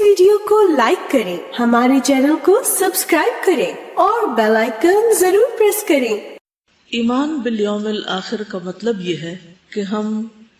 Video کو like کریں، ہمارے چینل کو سبسکرائب کریں اور بیل آئیکن ضرور پریس کریں۔ ایمان بالیوم الآخر کا مطلب یہ ہے کہ ہم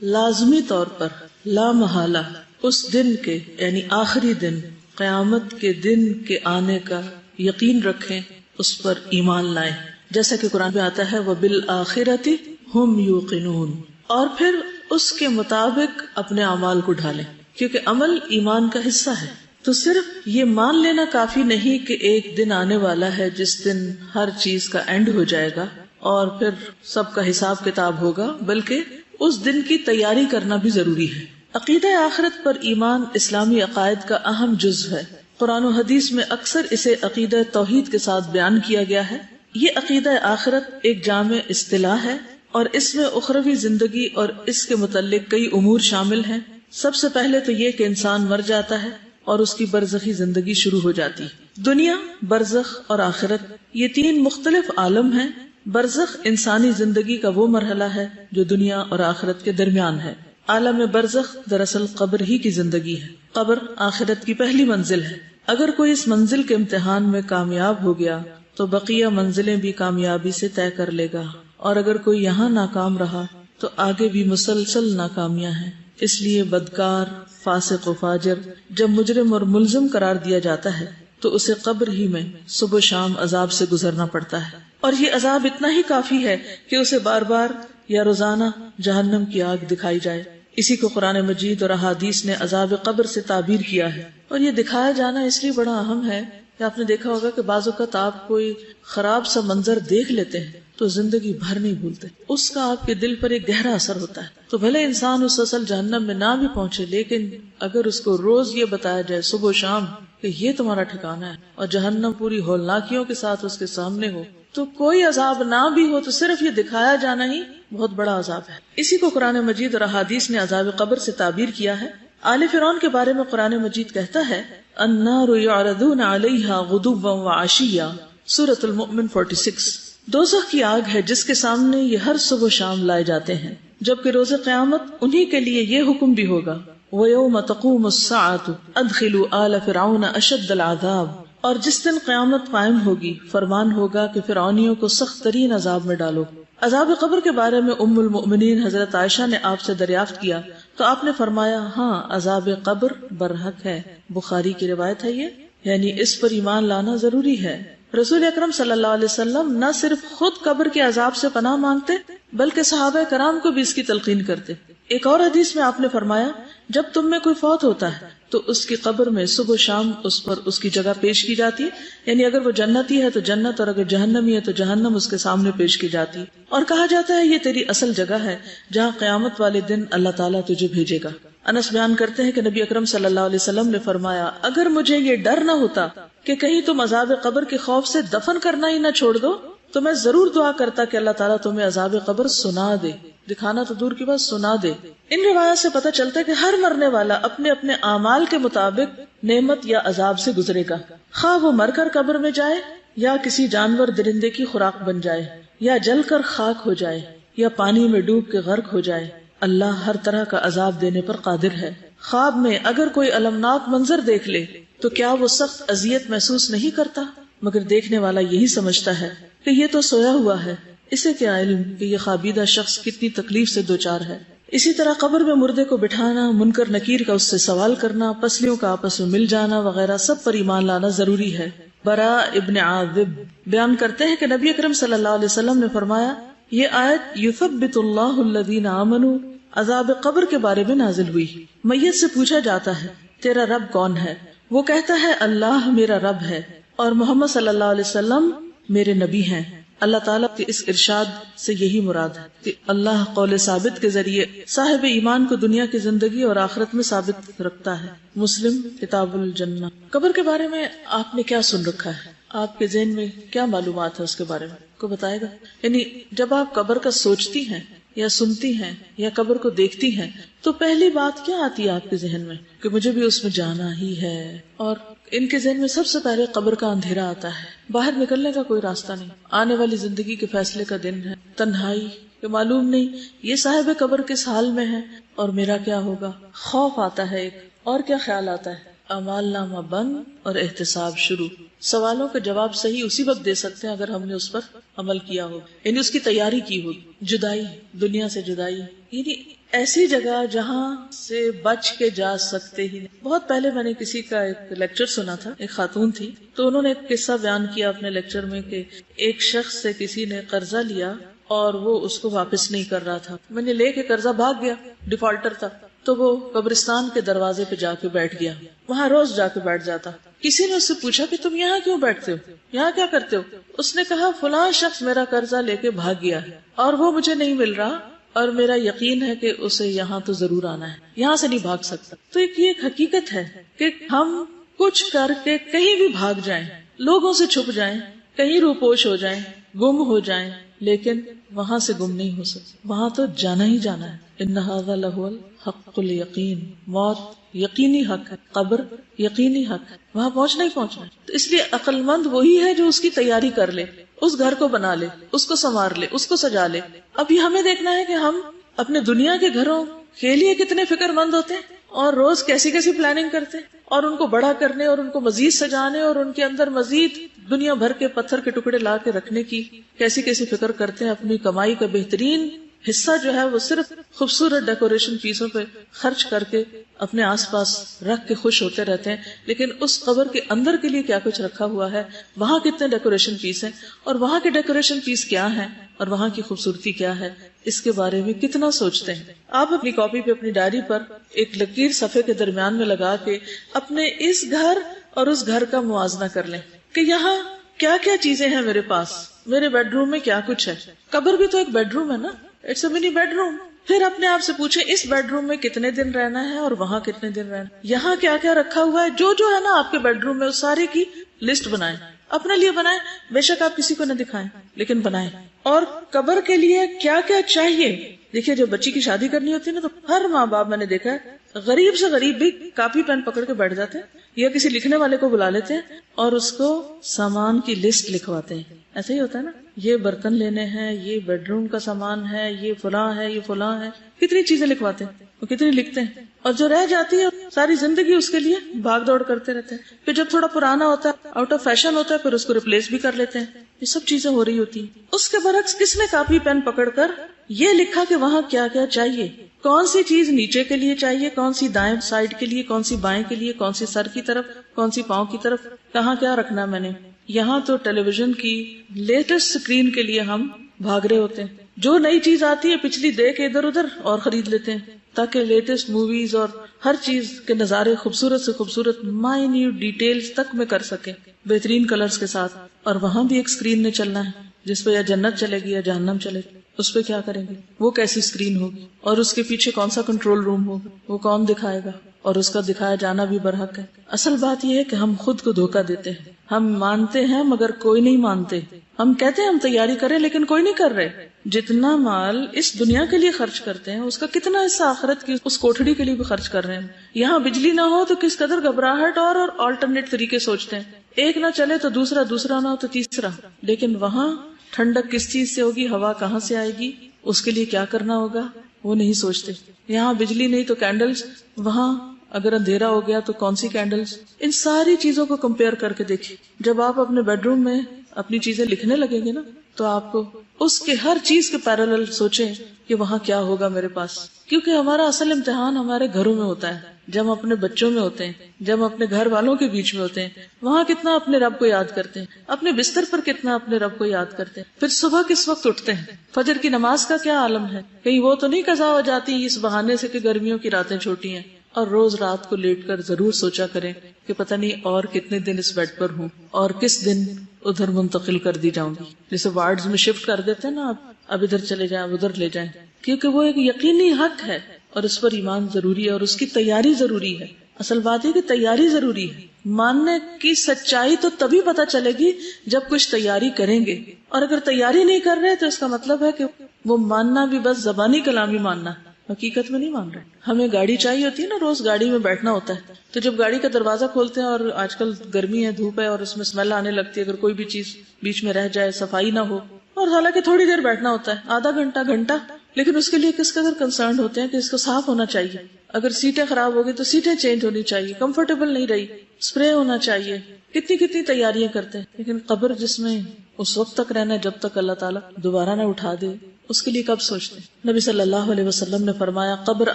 لازمی طور پر لا محالہ اس دن کے یعنی آخری دن قیامت کے دن کے آنے کا یقین رکھیں، اس پر ایمان لائیں، جیسا کہ قرآن میں آتا ہے وَبِالْآخِرَةِ هُمْ يُوقِنُونَ، اور پھر اس کے مطابق اپنے اعمال کو ڈھالیں، کیونکہ عمل ایمان کا حصہ ہے۔ تو صرف یہ مان لینا کافی نہیں کہ ایک دن آنے والا ہے جس دن ہر چیز کا اینڈ ہو جائے گا اور پھر سب کا حساب کتاب ہوگا، بلکہ اس دن کی تیاری کرنا بھی ضروری ہے۔ عقیدہ آخرت پر ایمان اسلامی عقائد کا اہم جزو ہے۔ قرآن و حدیث میں اکثر اسے عقیدہ توحید کے ساتھ بیان کیا گیا ہے۔ یہ عقیدہ آخرت ایک جامع اصطلاح ہے اور اس میں اخروی زندگی اور اس کے متعلق کئی امور شامل ہیں۔ سب سے پہلے تو یہ کہ انسان مر جاتا ہے اور اس کی برزخی زندگی شروع ہو جاتی ہے۔ دنیا، برزخ اور آخرت یہ تین مختلف عالم ہیں۔ برزخ انسانی زندگی کا وہ مرحلہ ہے جو دنیا اور آخرت کے درمیان ہے۔ عالم برزخ دراصل قبر ہی کی زندگی ہے۔ قبر آخرت کی پہلی منزل ہے۔ اگر کوئی اس منزل کے امتحان میں کامیاب ہو گیا تو بقیہ منزلیں بھی کامیابی سے طے کر لے گا، اور اگر کوئی یہاں ناکام رہا تو آگے بھی مسلسل ناکامیاں ہیں۔ اس لیے بدکار، فاسق و فاجر جب مجرم اور ملزم قرار دیا جاتا ہے تو اسے قبر ہی میں صبح و شام عذاب سے گزرنا پڑتا ہے، اور یہ عذاب اتنا ہی کافی ہے کہ اسے بار بار یا روزانہ جہنم کی آگ دکھائی جائے۔ اسی کو قرآن مجید اور احادیث نے عذاب قبر سے تعبیر کیا ہے، اور یہ دکھایا جانا اس لیے بڑا اہم ہے کہ آپ نے دیکھا ہوگا کہ بعض اوقات آپ کوئی خراب سا منظر دیکھ لیتے ہیں تو زندگی بھر نہیں بھولتے، اس کا آپ کے دل پر ایک گہرا اثر ہوتا ہے۔ تو بھلے انسان اس اصل جہنم میں نہ بھی پہنچے، لیکن اگر اس کو روز یہ بتایا جائے صبح و شام کہ یہ تمہارا ٹھکانہ ہے اور جہنم پوری ہولناکیوں کے ساتھ اس کے سامنے ہو، تو کوئی عذاب نہ بھی ہو تو صرف یہ دکھایا جانا ہی بہت بڑا عذاب ہے۔ اسی کو قرآن مجید اور احادیث نے عذاب قبر سے تعبیر کیا ہے۔ آل فرعون کے بارے میں قرآن مجید کہتا ہے النار یعرضون علیہا غدوا وعشیا، سورۃ المؤمن 46۔ دوزخ کی آگ ہے جس کے سامنے یہ ہر صبح و شام لائے جاتے ہیں، جبکہ روز قیامت انہی کے لیے یہ حکم بھی ہوگا وَيَوْمَ تَقُومُ السَّاعَةُ أَدْخِلُوا آلَ فِرْعَوْنَ أَشَدَّ الْعَذَابِ، اور جس دن قیامت قائم ہوگی فرمان ہوگا کہ فرعونیوں کو سخت ترین عذاب میں ڈالو۔ عذاب قبر کے بارے میں ام المؤمنین حضرت عائشہ نے آپ سے دریافت کیا تو آپ نے فرمایا ہاں، عذاب قبر برحق ہے۔ بخاری کی روایت ہے یہ، یعنی اس پر ایمان لانا ضروری ہے۔ رسول اکرم صلی اللہ علیہ وسلم نہ صرف خود قبر کے عذاب سے پناہ مانگتے بلکہ صحابہ کرام کو بھی اس کی تلقین کرتے۔ ایک اور حدیث میں آپ نے فرمایا جب تم میں کوئی فوت ہوتا ہے تو اس کی قبر میں صبح و شام اس پر اس کی جگہ پیش کی جاتی ہے، یعنی اگر وہ جنتی ہے تو جنت اور اگر جہنمی ہے تو جہنم اس کے سامنے پیش کی جاتی، اور کہا جاتا ہے یہ تیری اصل جگہ ہے جہاں قیامت والے دن اللہ تعالیٰ تجھے بھیجے گا۔ انس بیان کرتے ہیں کہ نبی اکرم صلی اللہ علیہ وسلم نے فرمایا اگر مجھے یہ ڈر نہ ہوتا کہ کہیں تم عذاب قبر کے خوف سے دفن کرنا ہی نہ چھوڑ دو تو میں ضرور دعا کرتا کہ اللہ تعالیٰ تمہیں عذاب قبر سنا دے، دکھانا تو دور کی بات سنا دے۔ ان روایات سے پتہ چلتا ہے کہ ہر مرنے والا اپنے اپنے اعمال کے مطابق نعمت یا عذاب سے گزرے گا، خواہ وہ مر کر قبر میں جائے یا کسی جانور درندے کی خوراک بن جائے یا جل کر خاک ہو جائے یا پانی میں ڈوب کے غرق ہو جائے، اللہ ہر طرح کا عذاب دینے پر قادر ہے۔ خواب میں اگر کوئی المناک منظر دیکھ لے تو کیا وہ سخت اذیت محسوس نہیں کرتا؟ مگر دیکھنے والا یہی سمجھتا ہے کہ یہ تو سویا ہوا ہے، اسے کیا علم کہ یہ خوابیدہ شخص کتنی تکلیف سے دوچار ہے۔ اسی طرح قبر میں مردے کو بٹھانا، منکر نکیر کا اس سے سوال کرنا، پسلیوں کا آپس میں مل جانا وغیرہ سب پر ایمان لانا ضروری ہے۔ برا ابن عازب بیان کرتے ہیں کہ نبی اکرم صلی اللہ علیہ وسلم نے فرمایا یہ آیت یثبت اللہ الذین آمنوا عذاب قبر کے بارے میں نازل ہوئی۔ میت سے پوچھا جاتا ہے تیرا رب کون ہے؟ وہ کہتا ہے اللہ میرا رب ہے اور محمد صلی اللہ علیہ وسلم میرے نبی ہیں۔ اللہ تعالیٰ کے اس ارشاد سے یہی مراد ہے کہ اللہ قول ثابت کے ذریعے صاحب ایمان کو دنیا کی زندگی اور آخرت میں ثابت رکھتا ہے۔ مسلم کتاب الجنہ۔ قبر کے بارے میں آپ نے کیا سن رکھا ہے؟ آپ کے ذہن میں کیا معلومات ہے اس کے بارے میں؟ کو بتائے گا؟ یعنی جب آپ قبر کا سوچتی ہیں یا سنتی ہیں یا قبر کو دیکھتی ہیں تو پہلی بات کیا آتی ہے آپ کے ذہن میں کہ مجھے بھی اس میں جانا ہی ہے؟ اور ان کے ذہن میں سب سے پہلے قبر کا اندھیرا آتا ہے، باہر نکلنے کا کوئی راستہ نہیں، آنے والی زندگی کے فیصلے کا دن ہے، تنہائی کہ معلوم نہیں یہ صاحب قبر کس حال میں ہے اور میرا کیا ہوگا، خوف آتا ہے ایک، اور کیا خیال آتا ہے؟ اعمال نامہ بند اور احتساب شروع. سوالوں کا جواب صحیح اسی وقت دے سکتے ہیں اگر ہم نے اس پر عمل کیا ہو، یعنی اس کی تیاری کی ہو. جدائی، دنیا سے جدائی، یعنی ایسی جگہ جہاں سے بچ کے جا سکتے ہی نہیں. بہت پہلے میں نے کسی کا ایک لیکچر سنا تھا، ایک خاتون تھی، تو انہوں نے ایک قصہ بیان کیا اپنے لیکچر میں کہ ایک شخص سے کسی نے قرضہ لیا اور وہ اس کو واپس نہیں کر رہا تھا. میں نے لے کے قرضہ بھاگ گیا، ڈیفالٹر تھا، تو وہ قبرستان کے دروازے پہ جا کے بیٹھ گیا. وہاں روز جا کے بیٹھ جاتا. کسی نے اس سے پوچھا کہ تم یہاں کیوں بیٹھتے ہو، یہاں کیا کرتے ہو؟ اس نے کہا فلاں شخص میرا قرضہ لے کے بھاگ گیا ہے اور وہ مجھے نہیں مل رہا، اور میرا یقین ہے کہ اسے یہاں تو ضرور آنا ہے، یہاں سے نہیں بھاگ سکتا. تو یہ ایک حقیقت ہے کہ ہم کچھ کر کے کہیں بھی بھاگ جائیں، لوگوں سے چھپ جائیں، کہیں روپوش ہو جائیں، گم ہو جائیں، لیکن وہاں سے گم نہیں ہو سکتے، وہاں تو جانا ہی جانا ہے. ان ھذا لہو الحق الیقین، موت یقینی حق ہے، قبر یقینی حق ہے، وہاں پہنچنا ہی پہنچنا ہے. تو اس لیے عقل مند وہی ہے جو اس کی تیاری کر لے، اس گھر کو بنا لے، اس کو سنوار لے، اس کو سجا لے. اب یہ ہمیں دیکھنا ہے کہ ہم اپنے دنیا کے گھروں کے لیے کتنے فکر مند ہوتے ہیں اور روز کیسی کیسی پلاننگ کرتے ہیں، اور ان کو بڑا کرنے اور ان کو مزید سجانے اور ان کے اندر مزید دنیا بھر کے پتھر کے ٹکڑے لا کے رکھنے کی کیسی کیسی فکر کرتے ہیں. اپنی کمائی کا بہترین حصہ جو ہے وہ صرف خوبصورت ڈیکوریشن پیسوں پہ خرچ کر کے اپنے آس پاس رکھ کے خوش ہوتے رہتے ہیں. لیکن اس قبر کے اندر کے لیے کیا کچھ رکھا ہوا ہے، وہاں کتنے ڈیکوریشن پیس ہیں، اور وہاں کے ڈیکوریشن پیس کیا ہیں، اور وہاں کی خوبصورتی کیا ہے، اس کے بارے میں کتنا سوچتے ہیں. آپ اپنی کاپی پہ، اپنی ڈائری پر ایک لکیر صفحے کے درمیان میں لگا کے اپنے اس گھر اور اس گھر کا موازنہ کر لیں کہ یہاں کیا کیا چیزیں ہیں میرے پاس، میرے بیڈ روم میں کیا کچھ ہے. قبر بھی تو ایک بیڈ روم ہے نا، it's a money bed room. پھر اپنے آپ سے پوچھیں اس بیڈ روم میں کتنے دن رہنا ہے اور وہاں کتنے دن رہنا ہے، یہاں کیا کیا رکھا ہوا ہے. جو ہے نا آپ کے بیڈ روم میں اس سارے کی لسٹ بنائیں، اپنے لیے بنائیں، بے شک آپ کسی کو نہ دکھائیں لیکن بنائیں. اور قبر کے لیے کیا کیا چاہیے. دیکھیے جب بچی کی شادی کرنی ہوتی ہے نا تو ہر ماں باپ میں نے دیکھا ہے غریب سے غریب بھی کاپی پین پکڑ کے بیٹھ جاتے ہیں یا کسی لکھنے والے کو بلا لیتے ہیں اور اس کو سامان کی لسٹ لکھواتے ہیں. ایسا ہی ہوتا ہے نا، یہ برتن لینے ہیں، یہ بیڈ روم کا سامان ہے، یہ فلاں ہے، یہ فلاں ہے، کتنی چیزیں لکھواتے ہیں، وہ کتنی لکھتے ہیں. اور جو رہ جاتی ہے ساری زندگی اس کے لیے بھاگ دوڑ کرتے رہتے ہیں. پھر جب تھوڑا پرانا ہوتا ہے، آؤٹ آف فیشن ہوتا ہے، پھر اس کو ریپلیس بھی کر لیتے ہیں. یہ سب چیزیں ہو رہی ہوتی ہیں. اس کے برعکس کس نے کاپی پین پکڑ کر یہ لکھا کہ وہاں کیا کیا چاہیے، کون سی چیز نیچے کے لیے چاہیے، کون سی دائیں سائڈ کے لیے، کون سی بائیں کے لیے، کون سی سر کی طرف، کون سی پاؤں کی طرف، کہاں کیا رکھنا میں نے. یہاں تو ٹیلی ویژن کی لیٹسٹ اسکرین کے لیے ہم بھاگ رہے ہوتے ہیں. جو نئی چیز آتی ہے پچھلی دے کے ادھر ادھر اور خرید لیتے ہیں تاکہ لیٹسٹ موویز اور ہر چیز کے نظارے خوبصورت سے خوبصورت مائنیوٹ ڈیٹیلز تک میں کر سکیں بہترین کلرز کے ساتھ. اور وہاں بھی ایک اسکرین نے چلنا ہے جس پہ یا جنت چلے گی یا جہنم چلے گی. اس پہ کیا کریں گے، وہ کیسی اسکرین ہوگی اور اس کے پیچھے کون سا کنٹرول روم ہوگا، وہ کون دکھائے گا، اور اس کا دکھایا جانا بھی برحق ہے. اصل بات یہ ہے کہ ہم خود کو دھوکہ دیتے ہیں. ہم مانتے ہیں مگر کوئی نہیں مانتے. ہم کہتے ہیں ہم تیاری کریں لیکن کوئی نہیں کر رہے. جتنا مال اس دنیا کے لیے خرچ کرتے ہیں اس کا کتنا حصہ آخرت کی اس کوٹھڑی کے لیے بھی خرچ کر رہے ہیں. یہاں بجلی نہ ہو تو کس قدر گھبراہٹ اور آلٹرنیٹ طریقے سوچتے ہیں. ایک نہ چلے تو دوسرا، دوسرا نہ ہو تو تیسرا. لیکن وہاں ٹھنڈک کس چیز سے ہوگی، ہوا کہاں سے آئے گی، اس کے لیے کیا کرنا ہوگا، وہ نہیں سوچتے. یہاں بجلی نہیں تو کینڈلز، وہاں اگر اندھیرا ہو گیا تو کون سی کینڈلز. ان ساری چیزوں کو کمپیئر کر کے دیکھیں. جب آپ اپنے بیڈ روم میں اپنی چیزیں لکھنے لگیں گے نا تو آپ کو اس کے ہر چیز کے پیرالل سوچیں کہ وہاں کیا ہوگا میرے پاس. کیونکہ ہمارا اصل امتحان ہمارے گھروں میں ہوتا ہے، جب ہم اپنے بچوں میں ہوتے ہیں، جب ہم اپنے گھر والوں کے بیچ میں ہوتے ہیں. وہاں کتنا اپنے رب کو یاد کرتے ہیں، اپنے بستر پر کتنا اپنے رب کو یاد کرتے ہیں. پھر صبح کس وقت اٹھتے ہیں، فجر کی نماز کا کیا عالم ہے. کہیں وہ تو نہیں قضا ہو جاتی اس بہانے سے کہ گرمیوں کی راتیں چھوٹی ہیں. اور روز رات کو لیٹ کر ضرور سوچا کریں کہ پتہ نہیں اور کتنے دن اس بیڈ پر ہوں اور کس دن ادھر منتقل کر دی جاؤں گی. جیسے وارڈز میں شفٹ کر دیتے ہیں نا، آپ اب ادھر چلے جائیں، ادھر لے جائیں. کیونکہ وہ ایک یقینی حق ہے اور اس پر ایمان ضروری ہے اور اس کی تیاری ضروری ہے. اصل بات ہے کہ تیاری ضروری ہے. ماننے کی سچائی تو تبھی پتہ چلے گی جب کچھ تیاری کریں گے. اور اگر تیاری نہیں کر رہے تو اس کا مطلب ہے کہ وہ ماننا بھی بس زبانی کلامی ماننا، حقیقت میں نہیں مان رہے. ہمیں گاڑی چاہیے ہوتی ہے نا، روز گاڑی میں بیٹھنا ہوتا ہے. تو جب گاڑی کا دروازہ کھولتے ہیں اور آج کل گرمی ہے، دھوپ ہے اور اس میں اسمیل آنے لگتی ہے اگر کوئی بھی چیز بیچ میں رہ جائے، صفائی نہ ہو، اور حالانکہ تھوڑی دیر بیٹھنا ہوتا ہے، آدھا گھنٹہ، لیکن اس کے لیے کس قدر کنسرن ہوتے ہیں کہ اس کو صاف ہونا چاہیے. اگر سیٹیں خراب ہو گئی تو سیٹیں چینج ہونی چاہیے, کمفرٹیبل نہیں رہی, اسپرے ہونا چاہیے, کتنی تیاریاں کرتے ہیں. لیکن قبر جس میں اس وقت تک رہنا ہے جب تک اللہ تعالیٰ دوبارہ نہ اٹھا دے, اس کے لیے کب سوچتے ہیں. نبی صلی اللہ علیہ وسلم نے فرمایا قبر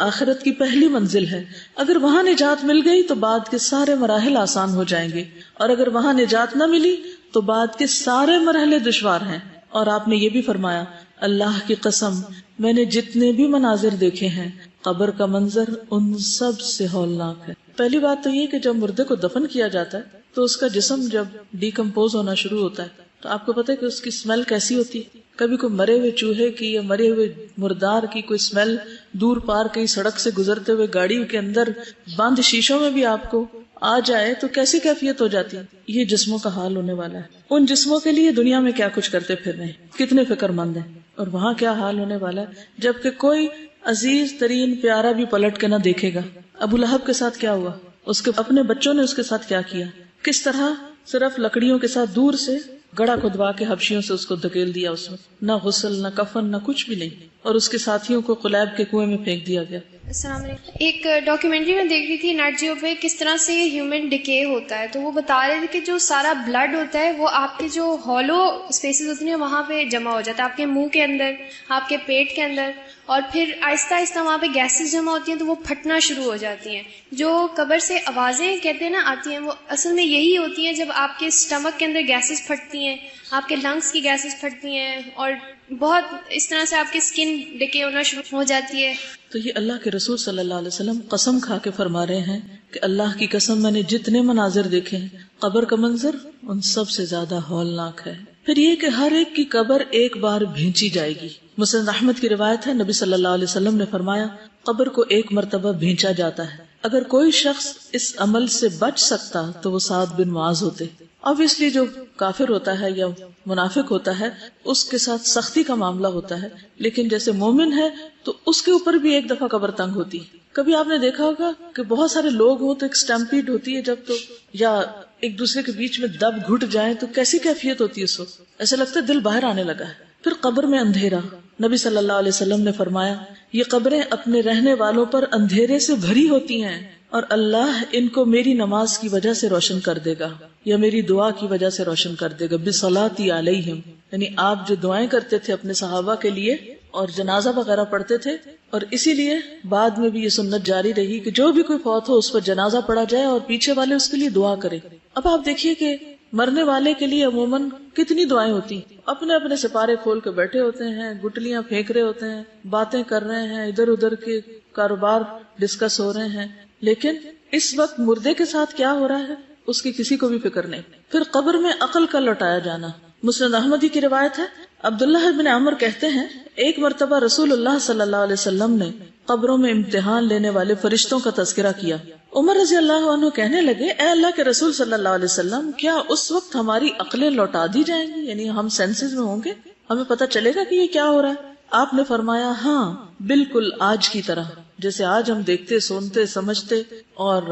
آخرت کی پہلی منزل ہے, اگر وہاں نجات مل گئی تو بعد کے سارے مراحل آسان ہو جائیں گے, اور اگر وہاں نجات نہ ملی تو بعد کے سارے مرحلے دشوار ہیں. اور آپ نے یہ بھی فرمایا اللہ کی قسم میں نے جتنے بھی مناظر دیکھے ہیں قبر کا منظر ان سب سے ہولناک ہے. پہلی بات تو یہ کہ جب مردے کو دفن کیا جاتا ہے تو اس کا جسم جب ڈیکمپوز ہونا شروع ہوتا ہے تو آپ کو پتہ ہے کہ اس کی اسمیل کیسی ہوتی ہے. کبھی کوئی مرے ہوئے چوہے کی یا مرے ہوئے مردار کی کوئی اسمیل دور پار کہیں سڑک سے گزرتے ہوئے گاڑی کے اندر بند شیشوں میں بھی آپ کو آ جائے تو کیسی کیفیت ہو جاتی ہے. یہ جسموں کا حال ہونے والا ہے. ان جسموں کے لیے دنیا میں کیا کچھ کرتے پھر رہے ہیں, کتنے فکر مند ہیں, اور وہاں کیا حال ہونے والا ہے جبکہ کوئی عزیز ترین پیارا بھی پلٹ کے نہ دیکھے گا. ابو لہب کے ساتھ کیا ہوا, اس کے اپنے بچوں نے اس کے ساتھ کیا کیا, کس طرح صرف لکڑیوں کے ساتھ دور سے گڑھا کھدوا کے حبشیوں سے اس کو دھکیل دیا, اس میں نہ غسل نہ کفن نہ کچھ بھی نہیں, اور اس کے ساتھیوں کو قلیب کے کنویں میں پھینک دیا گیا. السلام علیکم. ایک ڈاکیومنٹری میں دیکھ رہی تھی نیٹ جیو پہ کس طرح سے ہیومن ڈکے ہوتا ہے, تو وہ بتا رہے تھے کہ جو سارا بلڈ ہوتا ہے وہ آپ کے جو ہالو اسپیسز ہوتی ہیں وہاں پہ جمع ہو جاتا ہے, آپ کے منہ کے اندر, آپ کے پیٹ کے اندر, اور پھر آہستہ آہستہ وہاں پہ گیسز جمع ہوتی ہیں تو وہ پھٹنا شروع ہو جاتی ہیں. جو قبر سے آوازیں کہتے ہیں نا آتی ہیں, وہ اصل میں یہی ہوتی ہیں جب آپ کے اسٹمک کے اندر گیسز پھٹتی ہیں, آپ کے لنگس کی گیسز پھٹتی ہیں, اور بہت اس طرح سے آپ کی اسکن ڈکے ہونا شروع ہو جاتی ہے. تو یہ اللہ کے رسول صلی اللہ علیہ وسلم قسم کھا کے فرما رہے ہیں کہ اللہ کی قسم میں نے جتنے مناظر دیکھے ہیں قبر کا منظر ان سب سے زیادہ ہولناک ہے. پھر یہ کہ ہر ایک کی قبر ایک بار بھینچی جائے گی. مسند احمد کی روایت ہے نبی صلی اللہ علیہ وسلم نے فرمایا قبر کو ایک مرتبہ بھینچا جاتا ہے. اگر کوئی شخص اس عمل سے بچ سکتا تو وہ سعد بن معاذ ہوتے. obviously جو کافر ہوتا ہے یا منافق ہوتا ہے اس کے ساتھ سختی کا معاملہ ہوتا ہے, لیکن جیسے مومن ہے تو اس کے اوپر بھی ایک دفعہ قبر تنگ ہوتی. کبھی آپ نے دیکھا ہوگا کہ بہت سارے لوگ ہوں تو ایک اسٹمپیڈ ہوتی ہے جب, تو یا ایک دوسرے کے بیچ میں دب گھٹ جائیں تو کیسی کیفیت ہوتی ہے اس وقت, ایسا لگتا ہے دل باہر آنے لگا ہے. پھر قبر میں اندھیرا. نبی صلی اللہ علیہ وسلم نے فرمایا یہ قبریں اپنے رہنے والوں پر اندھیرے سے بھری ہوتی ہیں اور اللہ ان کو میری نماز کی وجہ سے روشن کر دے گا یا میری دعا کی وجہ سے روشن کر دے گا. بصلاتی علیہم, یعنی آپ جو دعائیں کرتے تھے اپنے صحابہ کے لیے اور جنازہ وغیرہ پڑھتے تھے, اور اسی لیے بعد میں بھی یہ سنت جاری رہی کہ جو بھی کوئی فوت ہو اس پر جنازہ پڑھا جائے اور پیچھے والے اس کے لیے دعا کرے. اب آپ دیکھیے کہ مرنے والے کے لیے عموماً کتنی دعائیں ہوتی, اپنے اپنے سپارے کھول کے بیٹھے ہوتے ہیں, گٹلیاں پھینک رہے ہوتے ہیں, باتیں کر رہے ہیں, ادھر ادھر کے کاروبار ڈسکس ہو رہے ہیں, لیکن اس وقت مردے کے ساتھ کیا ہو رہا ہے اس کی کسی کو بھی فکر نہیں. پھر قبر میں عقل کا لوٹایا جانا. مسند احمدی کی روایت ہے عبداللہ بن عمر کہتے ہیں ایک مرتبہ رسول اللہ صلی اللہ علیہ وسلم نے قبروں میں امتحان لینے والے فرشتوں کا تذکرہ کیا. عمر رضی اللہ عنہ کہنے لگے اے اللہ کے رسول صلی اللہ علیہ وسلم کیا اس وقت ہماری عقلیں لوٹا دی جائیں گی, یعنی ہم سینسز میں ہوں گے, ہمیں پتہ چلے گا کہ یہ کیا ہو رہا ہے؟ آپ نے فرمایا ہاں بالکل آج کی طرح, جیسے آج ہم دیکھتے سنتے سمجھتے اور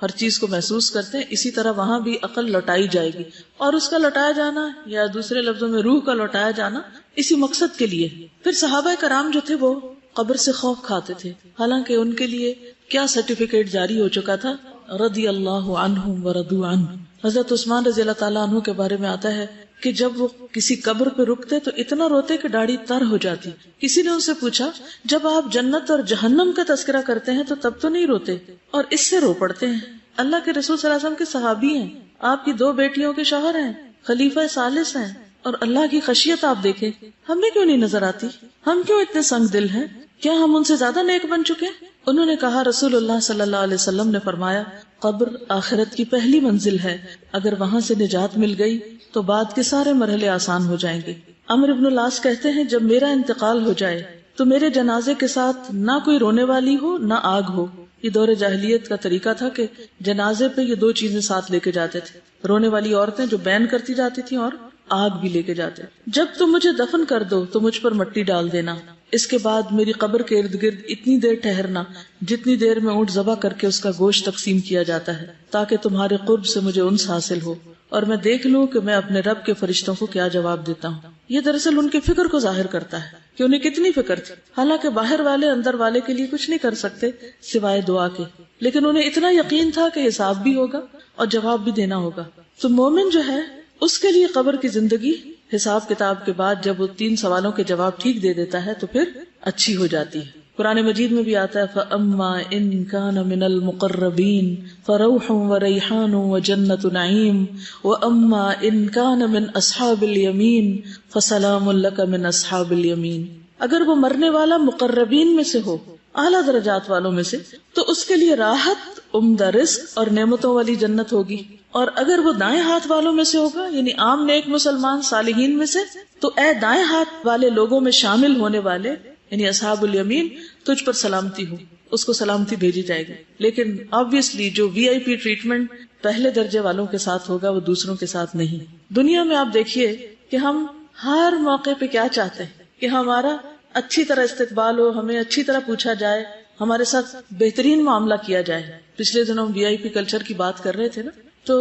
ہر چیز کو محسوس کرتے ہیں اسی طرح وہاں بھی عقل لوٹائی جائے گی. اور اس کا لوٹایا جانا یا دوسرے لفظوں میں روح کا لوٹایا جانا اسی مقصد کے لیے. پھر صحابہ کرام جو تھے وہ قبر سے خوف کھاتے تھے, حالانکہ ان کے لیے کیا سرٹیفکیٹ جاری ہو چکا تھا, رضی اللہ عنہم ورضوا عنہ. حضرت عثمان رضی اللہ تعالیٰ عنہ کے بارے میں آتا ہے کہ جب وہ کسی قبر پہ رکتے تو اتنا روتے کہ داڑھی تر ہو جاتی. کسی نے ان سے پوچھا جب آپ جنت اور جہنم کا تذکرہ کرتے ہیں تو تب تو نہیں روتے اور اس سے رو پڑتے ہیں؟ اللہ کے رسول صلی اللہ علیہ وسلم کے صحابی ہیں, آپ کی 2 بیٹیوں کے شوہر ہیں, خلیفہ ثالث ہیں, اور اللہ کی خشیت آپ دیکھیں, ہمیں کیوں نہیں نظر آتی؟ ہم کیوں اتنے سنگ دل ہیں؟ کیا ہم ان سے زیادہ نیک بن چکے؟ انہوں نے کہا رسول اللہ صلی اللہ علیہ وسلم نے فرمایا قبر آخرت کی پہلی منزل ہے, اگر وہاں سے نجات مل گئی تو بعد کے سارے مرحلے آسان ہو جائیں گے. عمرو بن العاص کہتے ہیں جب میرا انتقال ہو جائے تو میرے جنازے کے ساتھ نہ کوئی رونے والی ہو نہ آگ ہو. یہ دور جاہلیت کا طریقہ تھا کہ جنازے پہ یہ 2 چیزیں ساتھ لے کے جاتے تھے, رونے والی عورتیں جو بین کرتی جاتی تھیں اور آگ بھی لے کے جاتے. جب تم مجھے دفن کر دو تو مجھ پر مٹی ڈال دینا, اس کے بعد میری قبر کے ارد گرد اتنی دیر ٹھہرنا جتنی دیر میں اونٹ ذبح کر کے اس کا گوشت تقسیم کیا جاتا ہے, تاکہ تمہارے قرب سے مجھے انس حاصل ہو اور میں دیکھ لوں کہ میں اپنے رب کے فرشتوں کو کیا جواب دیتا ہوں. یہ دراصل ان کی فکر کو ظاہر کرتا ہے کہ انہیں کتنی فکر تھی، حالانکہ باہر والے اندر والے کے لیے کچھ نہیں کر سکتے سوائے دعا کے، لیکن انہیں اتنا یقین تھا کہ حساب بھی ہوگا اور جواب بھی دینا ہوگا۔ تو مومن جو ہے اس کے لیے قبر کی زندگی حساب کتاب کے بعد جب وہ 3 سوالوں کے جواب ٹھیک دے دیتا ہے تو پھر اچھی ہو جاتی ہے۔ قرآن مجید میں بھی آتا ہے فَأَمَّا إِن كَانَ مِنَ الْمُقَرَّبِينَ فَرَوْحٌ وَرَيْحَانٌ وَجَنَّةُ نَعِيمٍ وَأَمَّا إِن كَانَ مِنْ أَصْحَابِ الْيَمِينِ فَسَلَامٌ لَكَ مِنْ أَصْحَابِ الْيَمِينِ۔ اگر وہ مرنے والا مقربین میں سے ہو، اعلیٰ درجات والوں میں سے، تو اس کے لیے راحت، عمدہ رزق اور نعمتوں والی جنت ہوگی، اور اگر وہ دائیں ہاتھ والوں میں سے ہوگا یعنی عام نیک مسلمان صالحین میں سے، تو اے دائیں ہاتھ والے لوگوں میں شامل ہونے والے یعنی اصحاب الیمین، تجھ پر سلامتی ہو، اس کو سلامتی بھیجی جائے گی۔ لیکن آبویسلی جو VIP ٹریٹمنٹ پہلے درجے والوں کے ساتھ ہوگا وہ دوسروں کے ساتھ نہیں۔ دنیا میں آپ دیکھیے کہ ہم ہر موقع پہ کیا چاہتے ہیں کہ ہمارا اچھی طرح استقبال ہو، ہمیں اچھی طرح پوچھا جائے، ہمارے ساتھ بہترین معاملہ کیا جائے۔ پچھلے دنوں ہم VIP کلچر کی بات کر رہے تھے نا، تو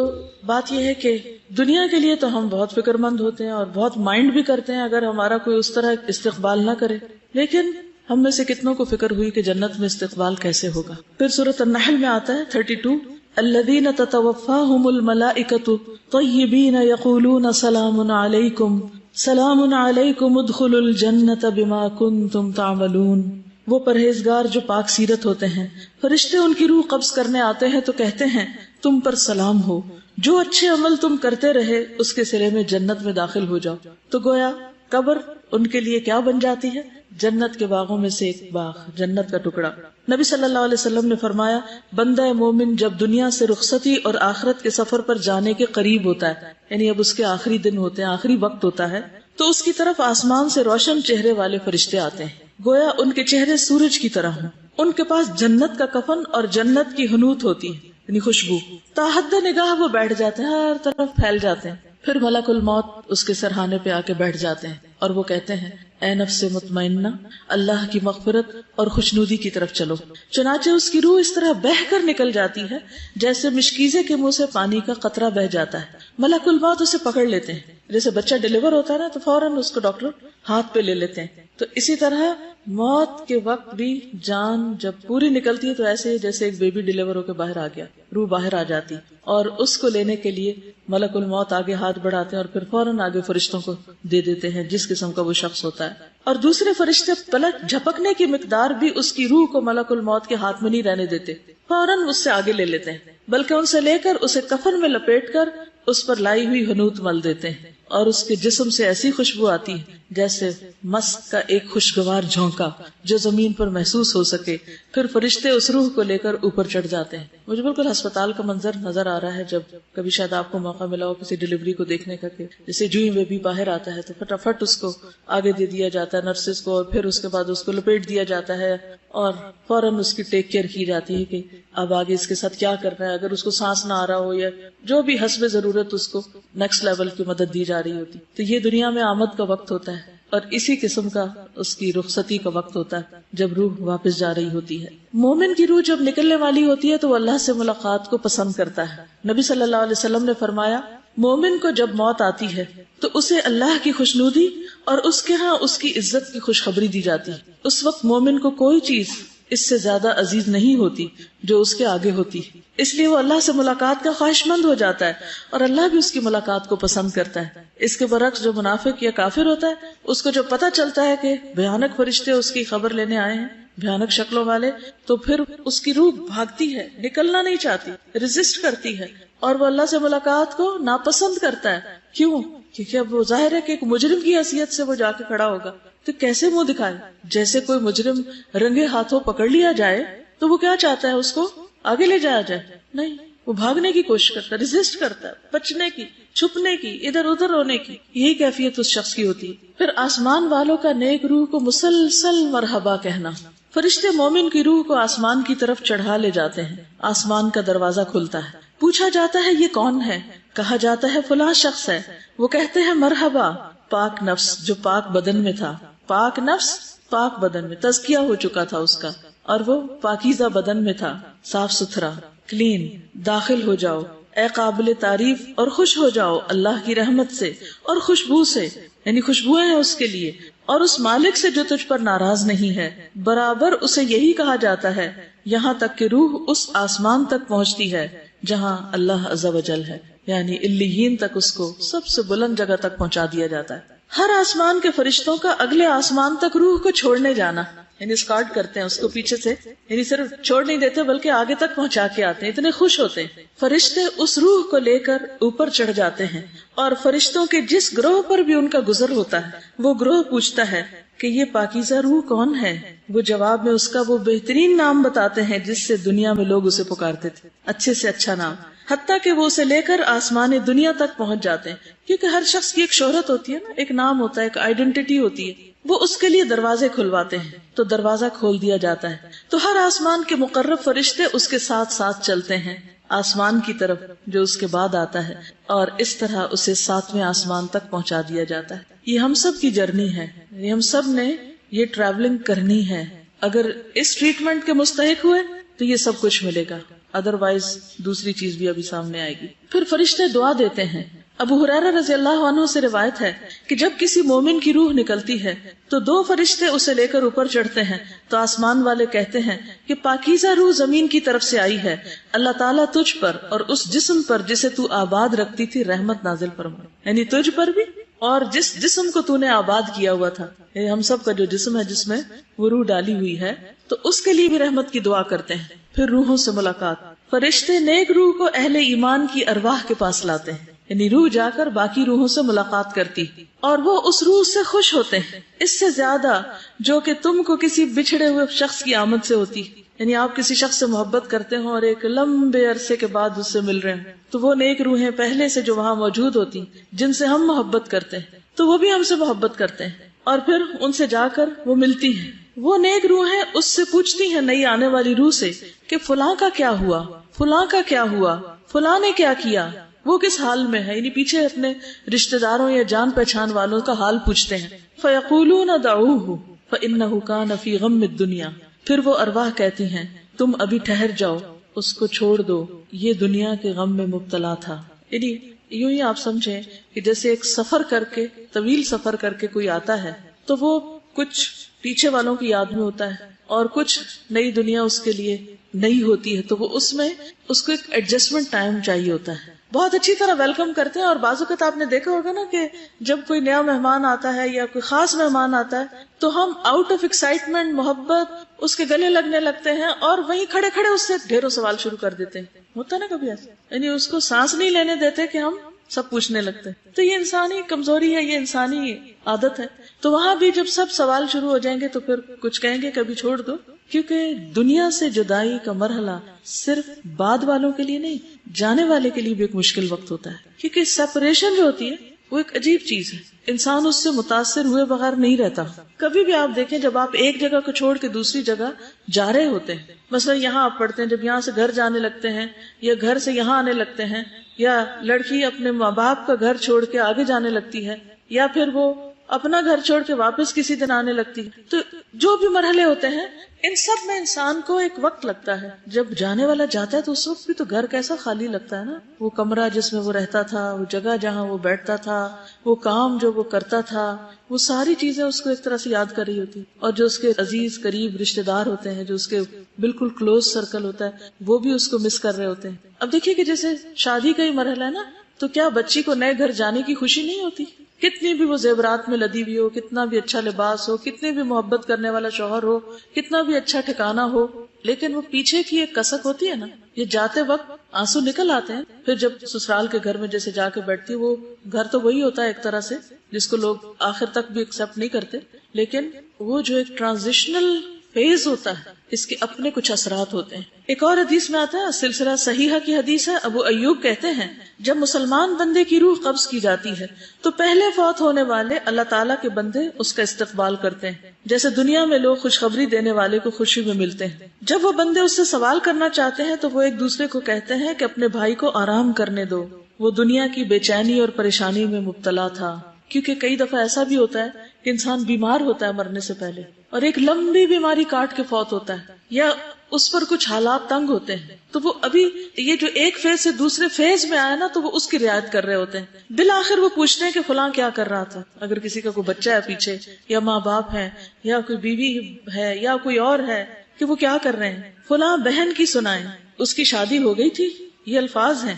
بات یہ ہے کہ دنیا کے لیے تو ہم بہت فکر مند ہوتے ہیں اور بہت مائنڈ بھی کرتے ہیں اگر ہمارا کوئی اس طرح استقبال نہ کرے، لیکن ہم میں سے کتنوں کو فکر ہوئی کہ جنت میں استقبال کیسے ہوگا۔ پھر سورۃ النحل میں آتا ہے 32 الذین تتوفاہم الملائکۃ طیبین یقولون سلام علیکم سلام علیکم ادخلوا الجنۃ بما کنتم تعملون۔ وہ پرہیزگار جو پاک سیرت ہوتے ہیں، فرشتے ان کی روح قبض کرنے آتے ہیں تو کہتے ہیں تم پر سلام ہو، جو اچھے عمل تم کرتے رہے اس کے صلے میں جنت میں داخل ہو جاؤ۔ تو گویا قبر ان کے لیے کیا بن جاتی ہے؟ جنت کے باغوں میں سے ایک باغ، جنت کا ٹکڑا۔ نبی صلی اللہ علیہ وسلم نے فرمایا بندہ مومن جب دنیا سے رخصتی اور آخرت کے سفر پر جانے کے قریب ہوتا ہے، یعنی اب اس کے آخری دن ہوتے ہیں، آخری وقت ہوتا ہے، تو اس کی طرف آسمان سے روشن چہرے والے فرشتے آتے ہیں، گویا ان کے چہرے سورج کی طرح ہوں، ان کے پاس جنت کا کفن اور جنت کی حنوط ہوتی ہے یعنی خوشبو، تاحد نگاہ وہ بیٹھ جاتے ہیں، ہر طرف پھیل جاتے ہیں۔ پھر ملک الموت اس کے سرہانے پہ آ کے بیٹھ جاتے ہیں اور وہ کہتے ہیں اے نفس مطمئنہ، اللہ کی مغفرت اور خوشنودی کی طرف چلو۔ چنانچہ اس کی روح اس طرح بہہ کر نکل جاتی ہے جیسے مشکیزے کے منہ سے پانی کا قطرہ بہہ جاتا ہے۔ ملک الموت اسے پکڑ لیتے ہیں، جیسے بچہ ڈیلیور ہوتا ہے نا تو فوراً اس کو ڈاکٹر ہاتھ پہ لے لیتے ہیں، تو اسی طرح موت کے وقت بھی جان جب پوری نکلتی ہے تو ایسے جیسے ایک بیبی ڈیلیور ہو کے باہر آ گیا، روح باہر آ جاتی، اور اس کو لینے کے لیے ملک الموت آگے ہاتھ بڑھاتے ہیں اور پھر فوراً آگے فرشتوں کو دے دیتے ہیں جس قسم کا وہ شخص ہوتا ہے۔ اور دوسرے فرشتے پلک جھپکنے کی مقدار بھی اس کی روح کو ملک الموت کے ہاتھ میں نہیں رہنے دیتے، فوراً اس سے آگے لے لیتے ہیں، بلکہ ان سے لے کر اسے کفن میں لپیٹ کر اس پر لائی ہوئی حنوط مل دیتے ہیں، اور اس کے جسم سے ایسی خوشبو آتی ہے جیسے مسک کا ایک خوشگوار جھونکا جو زمین پر محسوس ہو سکے۔ پھر فرشتے اس روح کو لے کر اوپر چڑھ جاتے ہیں۔ مجھے بالکل ہسپتال کا منظر نظر آ رہا ہے، جب کبھی شاید آپ کو موقع ملا ہو کسی ڈیلیوری کو دیکھنے کا، کہ جیسے جو ہی بیبی باہر آتا ہے تو فٹافٹ اس کو آگے دے دیا جاتا ہے نرسز کو، اور پھر اس کے بعد اس کو لپیٹ دیا جاتا ہے اور فوراً اس کی ٹیک کیئر کی جاتی ہے کہ اب آگے اس کے ساتھ کیا کرنا ہے، اگر اس کو سانس نہ آ رہا ہو یا جو بھی حسب ضرورت اس کو نیکسٹ لیول کی مدد دی جا رہی ہوتی۔ تو یہ دنیا میں آمد کا وقت ہوتا ہے، اور اسی قسم کا اس کی رخصتی کا وقت ہوتا ہے جب روح واپس جا رہی ہوتی ہے۔ مومن کی روح جب نکلنے والی ہوتی ہے تو وہ اللہ سے ملاقات کو پسند کرتا ہے۔ نبی صلی اللہ علیہ وسلم نے فرمایا مومن کو جب موت آتی ہے تو اسے اللہ کی خوشنودی اور اس کے ہاں اس کی عزت کی خوشخبری دی جاتی ہے۔ اس وقت مومن کو کوئی چیز اس سے زیادہ عزیز نہیں ہوتی جو اس کے آگے ہوتی، اس لیے وہ اللہ سے ملاقات کا خواہش مند ہو جاتا ہے اور اللہ بھی اس کی ملاقات کو پسند کرتا ہے۔ اس کے برعکس جو منافق یا کافر ہوتا ہے، اس کو جو پتہ چلتا ہے کہ بھیانک فرشتے اس کی خبر لینے آئے ہیں، بھیانک شکلوں والے، تو پھر اس کی روح بھاگتی ہے، نکلنا نہیں چاہتی، ریزسٹ کرتی ہے، اور وہ اللہ سے ملاقات کو ناپسند کرتا ہے۔ کیوں؟ کیونکہ اب وہ ظاہر ہے کہ ایک مجرم کی حیثیت سے وہ جا کے کھڑا ہوگا تو کیسے منہ دکھائے؟ جیسے کوئی مجرم رنگے ہاتھوں پکڑ لیا جائے تو وہ کیا چاہتا ہے؟ اس کو آگے لے جایا جائے؟ نہیں، وہ بھاگنے کی کوشش کرتا ہے، ریزسٹ کرتا ہے، بچنے کی، چھپنے کی، ادھر ادھر ہونے کی۔ یہی کیفیت اس شخص کی ہوتی ہے۔ پھر آسمان والوں کا نیک روح کو مسلسل مرحبا کہنا۔ فرشتے مومن کی روح کو آسمان کی طرف چڑھا لے جاتے ہیں، آسمان کا دروازہ کھلتا ہے، پوچھا جاتا ہے یہ کون ہے؟ کہا جاتا ہے فلاں شخص ہے۔ وہ کہتے ہیں مرحبا، پاک نفس جو پاک بدن میں تھا، پاک نفس پاک بدن میں تزکیہ ہو چکا تھا اس کا، اور وہ پاکیزہ بدن میں تھا، صاف ستھرا، کلین، داخل ہو جاؤ اے قابل تعریف اور خوش ہو جاؤ اللہ کی رحمت سے اور خوشبو سے، یعنی خوشبوئیں ہیں اس کے لیے، اور اس مالک سے جو تجھ پر ناراض نہیں ہے، برابر اسے یہی کہا جاتا ہے یہاں تک کہ روح اس آسمان تک پہنچتی ہے جہاں اللہ عز و جل ہے، یعنی علیین تک اس کو سب سے بلند جگہ تک پہنچا دیا جاتا ہے۔ ہر آسمان کے فرشتوں کا اگلے آسمان تک روح کو چھوڑنے جانا، یعنی اسکارٹ کرتے ہیں اس کو پیچھے سے، یعنی صرف چھوڑ نہیں دیتے بلکہ آگے تک پہنچا کے آتے ہیں، اتنے خوش ہوتے ہیں۔ فرشتے اس روح کو لے کر اوپر چڑھ جاتے ہیں، اور فرشتوں کے جس گروہ پر بھی ان کا گزر ہوتا ہے وہ گروہ پوچھتا ہے کہ یہ پاکیزہ روح کون ہے؟ وہ جواب میں اس کا وہ بہترین نام بتاتے ہیں جس سے دنیا میں لوگ اسے پکارتے تھے، اچھے سے اچھا نام، حتیٰ کہ وہ اسے لے کر آسمان دنیا تک پہنچ جاتے ہیں، کیونکہ ہر شخص کی ایک شہرت ہوتی ہے نا، ایک نام ہوتا ہے، ایک آئیڈینٹی ہوتی ہے، وہ اس کے لیے دروازے کھلواتے ہیں، تو دروازہ کھول دیا جاتا ہے، تو ہر آسمان کے مقرب فرشتے اس کے ساتھ ساتھ چلتے ہیں آسمان کی طرف جو اس کے بعد آتا ہے، اور اس طرح اسے 7ویں آسمان تک پہنچا دیا جاتا ہے۔ یہ ہم سب کی جرنی ہے، یہ ہم سب نے یہ ٹریولنگ کرنی ہے۔ اگر اس ٹریٹمنٹ کے مستحق ہوئے تو یہ سب کچھ ملے گا، ادروائز دوسری چیز بھی ابھی سامنے آئے گی۔ پھر فرشتے دعا دیتے ہیں۔ ابو ہریرہ رضی اللہ عنہ سے روایت ہے کہ جب کسی مومن کی روح نکلتی ہے تو 2 فرشتے اسے لے کر اوپر چڑھتے ہیں، تو آسمان والے کہتے ہیں کہ پاکیزہ روح زمین کی طرف سے آئی ہے، اللہ تعالیٰ تجھ پر اور اس جسم پر جسے تو آباد رکھتی تھی رحمت نازل فرما، یعنی تجھ پر بھی اور جس جسم کو تو نے آباد کیا ہوا تھا، یعنی ہم سب کا جو جسم ہے جس میں وہ روح ڈالی ہوئی ہے، تو اس کے لیے بھی رحمت کی دعا کرتے ہیں۔ پھر روحوں سے ملاقات، فرشتے نیک روح کو اہل ایمان کی ارواح کے پاس لاتے ہیں، یعنی روح جا کر باقی روحوں سے ملاقات کرتی اور وہ اس روح سے خوش ہوتے ہیں، اس سے زیادہ جو کہ تم کو کسی بچھڑے ہوئے شخص کی آمد سے ہوتی، یعنی آپ کسی شخص سے محبت کرتے ہوں اور ایک لمبے عرصے کے بعد اس سے مل رہے ہیں، تو وہ نیک روحیں پہلے سے جو وہاں موجود ہوتی جن سے ہم محبت کرتے ہیں تو وہ بھی ہم سے محبت کرتے ہیں، اور پھر ان سے جا کر وہ ملتی ہیں، وہ نیک روحیں اس سے پوچھتی ہیں نئی آنے والی روح سے کہ فلاں کا کیا ہوا، فلاں کا کیا ہوا، فلاں نے کیا کیا، وہ کس حال میں ہے، یعنی پیچھے اپنے رشتہ داروں یا جان پہچان والوں کا حال پوچھتے ہیں۔ فَيَقُولُونَ دَعُوهُ فَإِنَّهُ كَانَ فِي غَمِّ الدُّنْيَا، پھر وہ ارواح کہتی ہیں تم ابھی ٹھہر جاؤ، اس کو چھوڑ دو، یہ دنیا کے غم میں مبتلا تھا۔ یعنی یوں ہی آپ سمجھیں کہ جیسے ایک سفر کر کے، طویل سفر کر کے کوئی آتا ہے تو وہ کچھ پیچھے والوں کی یاد میں ہوتا ہے اور کچھ نئی دنیا اس کے لیے نئی ہوتی ہے، تو وہ اس میں اس کو ایک ایڈجسٹمنٹ ٹائم چاہیے ہوتا ہے۔ بہت اچھی طرح ویلکم کرتے ہیں، اور بعض اوقات آپ نے دیکھا ہوگا نا کہ جب کوئی نیا مہمان آتا ہے یا کوئی خاص مہمان آتا ہے تو ہم آؤٹ آف ایکسائٹمنٹ، محبت اس کے گلے لگنے لگتے ہیں اور وہیں کھڑے کھڑے اس سے ڈھیروں سوال شروع کر دیتے ہیں۔ ہوتا ہے نا کبھی ایسا، یعنی اس کو سانس نہیں لینے دیتے کہ ہم سب پوچھنے لگتے ہیں۔ تو یہ انسانی کمزوری ہے، یہ انسانی عادت ہے۔ تو وہاں بھی جب سب سوال شروع ہو جائیں گے تو پھر کچھ کہیں گے کبھی چھوڑ دو، کیونکہ دنیا سے جدائی کا مرحلہ صرف بعد والوں کے لیے نہیں، جانے والے کے لیے بھی ایک مشکل وقت ہوتا ہے، کیونکہ سیپریشن جو ہوتی ہے وہ ایک عجیب چیز ہے، انسان اس سے متاثر ہوئے بغیر نہیں رہتا۔ کبھی بھی آپ دیکھیں جب آپ ایک جگہ کو چھوڑ کے دوسری جگہ جا رہے ہوتے ہیں، مثلا یہاں آپ پڑھتے ہیں، جب یہاں سے گھر جانے لگتے ہیں یا گھر سے یہاں آنے لگتے ہیں، یا لڑکی اپنے ماں باپ کا گھر چھوڑ کے آگے جانے لگتی ہے، یا پھر وہ اپنا گھر چھوڑ کے واپس کسی دن آنے لگتی ہے، تو جو بھی مرحلے ہوتے ہیں ان سب میں انسان کو ایک وقت لگتا ہے۔ جب جانے والا جاتا ہے تو اس وقت بھی تو گھر کیسا خالی لگتا ہے نا، وہ کمرہ جس میں وہ رہتا تھا، وہ جگہ جہاں وہ بیٹھتا تھا، وہ کام جو وہ کرتا تھا، وہ ساری چیزیں اس کو ایک طرح سے یاد کر رہی ہوتی، اور جو اس کے عزیز قریب رشتہ دار ہوتے ہیں، جو اس کے بالکل کلوز سرکل ہوتا ہے، وہ بھی اس کو مس کر رہے ہوتے ہیں۔ اب دیکھیے کہ جیسے شادی کا ہی مرحلہ ہے نا، تو کیا بچی کو نئے گھر جانے کی خوشی نہیں ہوتی؟ کتنی بھی وہ زیورات میں لدی ہوئی ہو، کتنا بھی اچھا لباس ہو، کتنے بھی محبت کرنے والا شوہر ہو، کتنا بھی اچھا ٹھکانہ ہو، لیکن وہ پیچھے کی ایک کسک ہوتی ہے نا، یہ جاتے وقت آنسو نکل آتے ہیں۔ پھر جب سسرال کے گھر میں جیسے جا کے بیٹھتی، وہ گھر تو وہی ہوتا ہے ایک طرح سے جس کو لوگ آخر تک بھی ایکسپٹ نہیں کرتے، لیکن وہ جو ایک ٹرانزیشنل فیز ہوتا ہے اس کے اپنے کچھ اثرات ہوتے ہیں۔ ایک اور حدیث میں آتا ہے، سلسلہ صحیحہ کی حدیث ہے، ابو ایوب کہتے ہیں جب مسلمان بندے کی روح قبض کی جاتی ہے تو پہلے فوت ہونے والے اللہ تعالیٰ کے بندے اس کا استقبال کرتے ہیں، جیسے دنیا میں لوگ خوشخبری دینے والے کو خوشی میں ملتے ہیں۔ جب وہ بندے اس سے سوال کرنا چاہتے ہیں تو وہ ایک دوسرے کو کہتے ہیں کہ اپنے بھائی کو آرام کرنے دو، وہ دنیا کی بے چینی اور پریشانی میں مبتلا تھا۔ کیونکہ کئی دفعہ ایسا بھی ہوتا ہے کہ انسان بیمار ہوتا ہے مرنے سے پہلے، اور ایک لمبی بیماری کاٹ کے فوت ہوتا ہے، یا اس پر کچھ حالات تنگ ہوتے ہیں، تو وہ ابھی یہ جو ایک فیز سے دوسرے فیز میں آیا نا تو وہ اس کی رعایت کر رہے ہوتے ہیں. بالآخر وہ پوچھتے ہیں کہ فلاں کیا کر رہا تھا. اگر کسی کا کوئی بچہ ہے پیچھے یا ماں باپ ہے یا کوئی بیوی ہے یا کوئی اور ہے کہ وہ کیا کر رہے ہیں. فلاں بہن کی سنائیں اس کی شادی ہو گئی تھی، یہ الفاظ ہیں.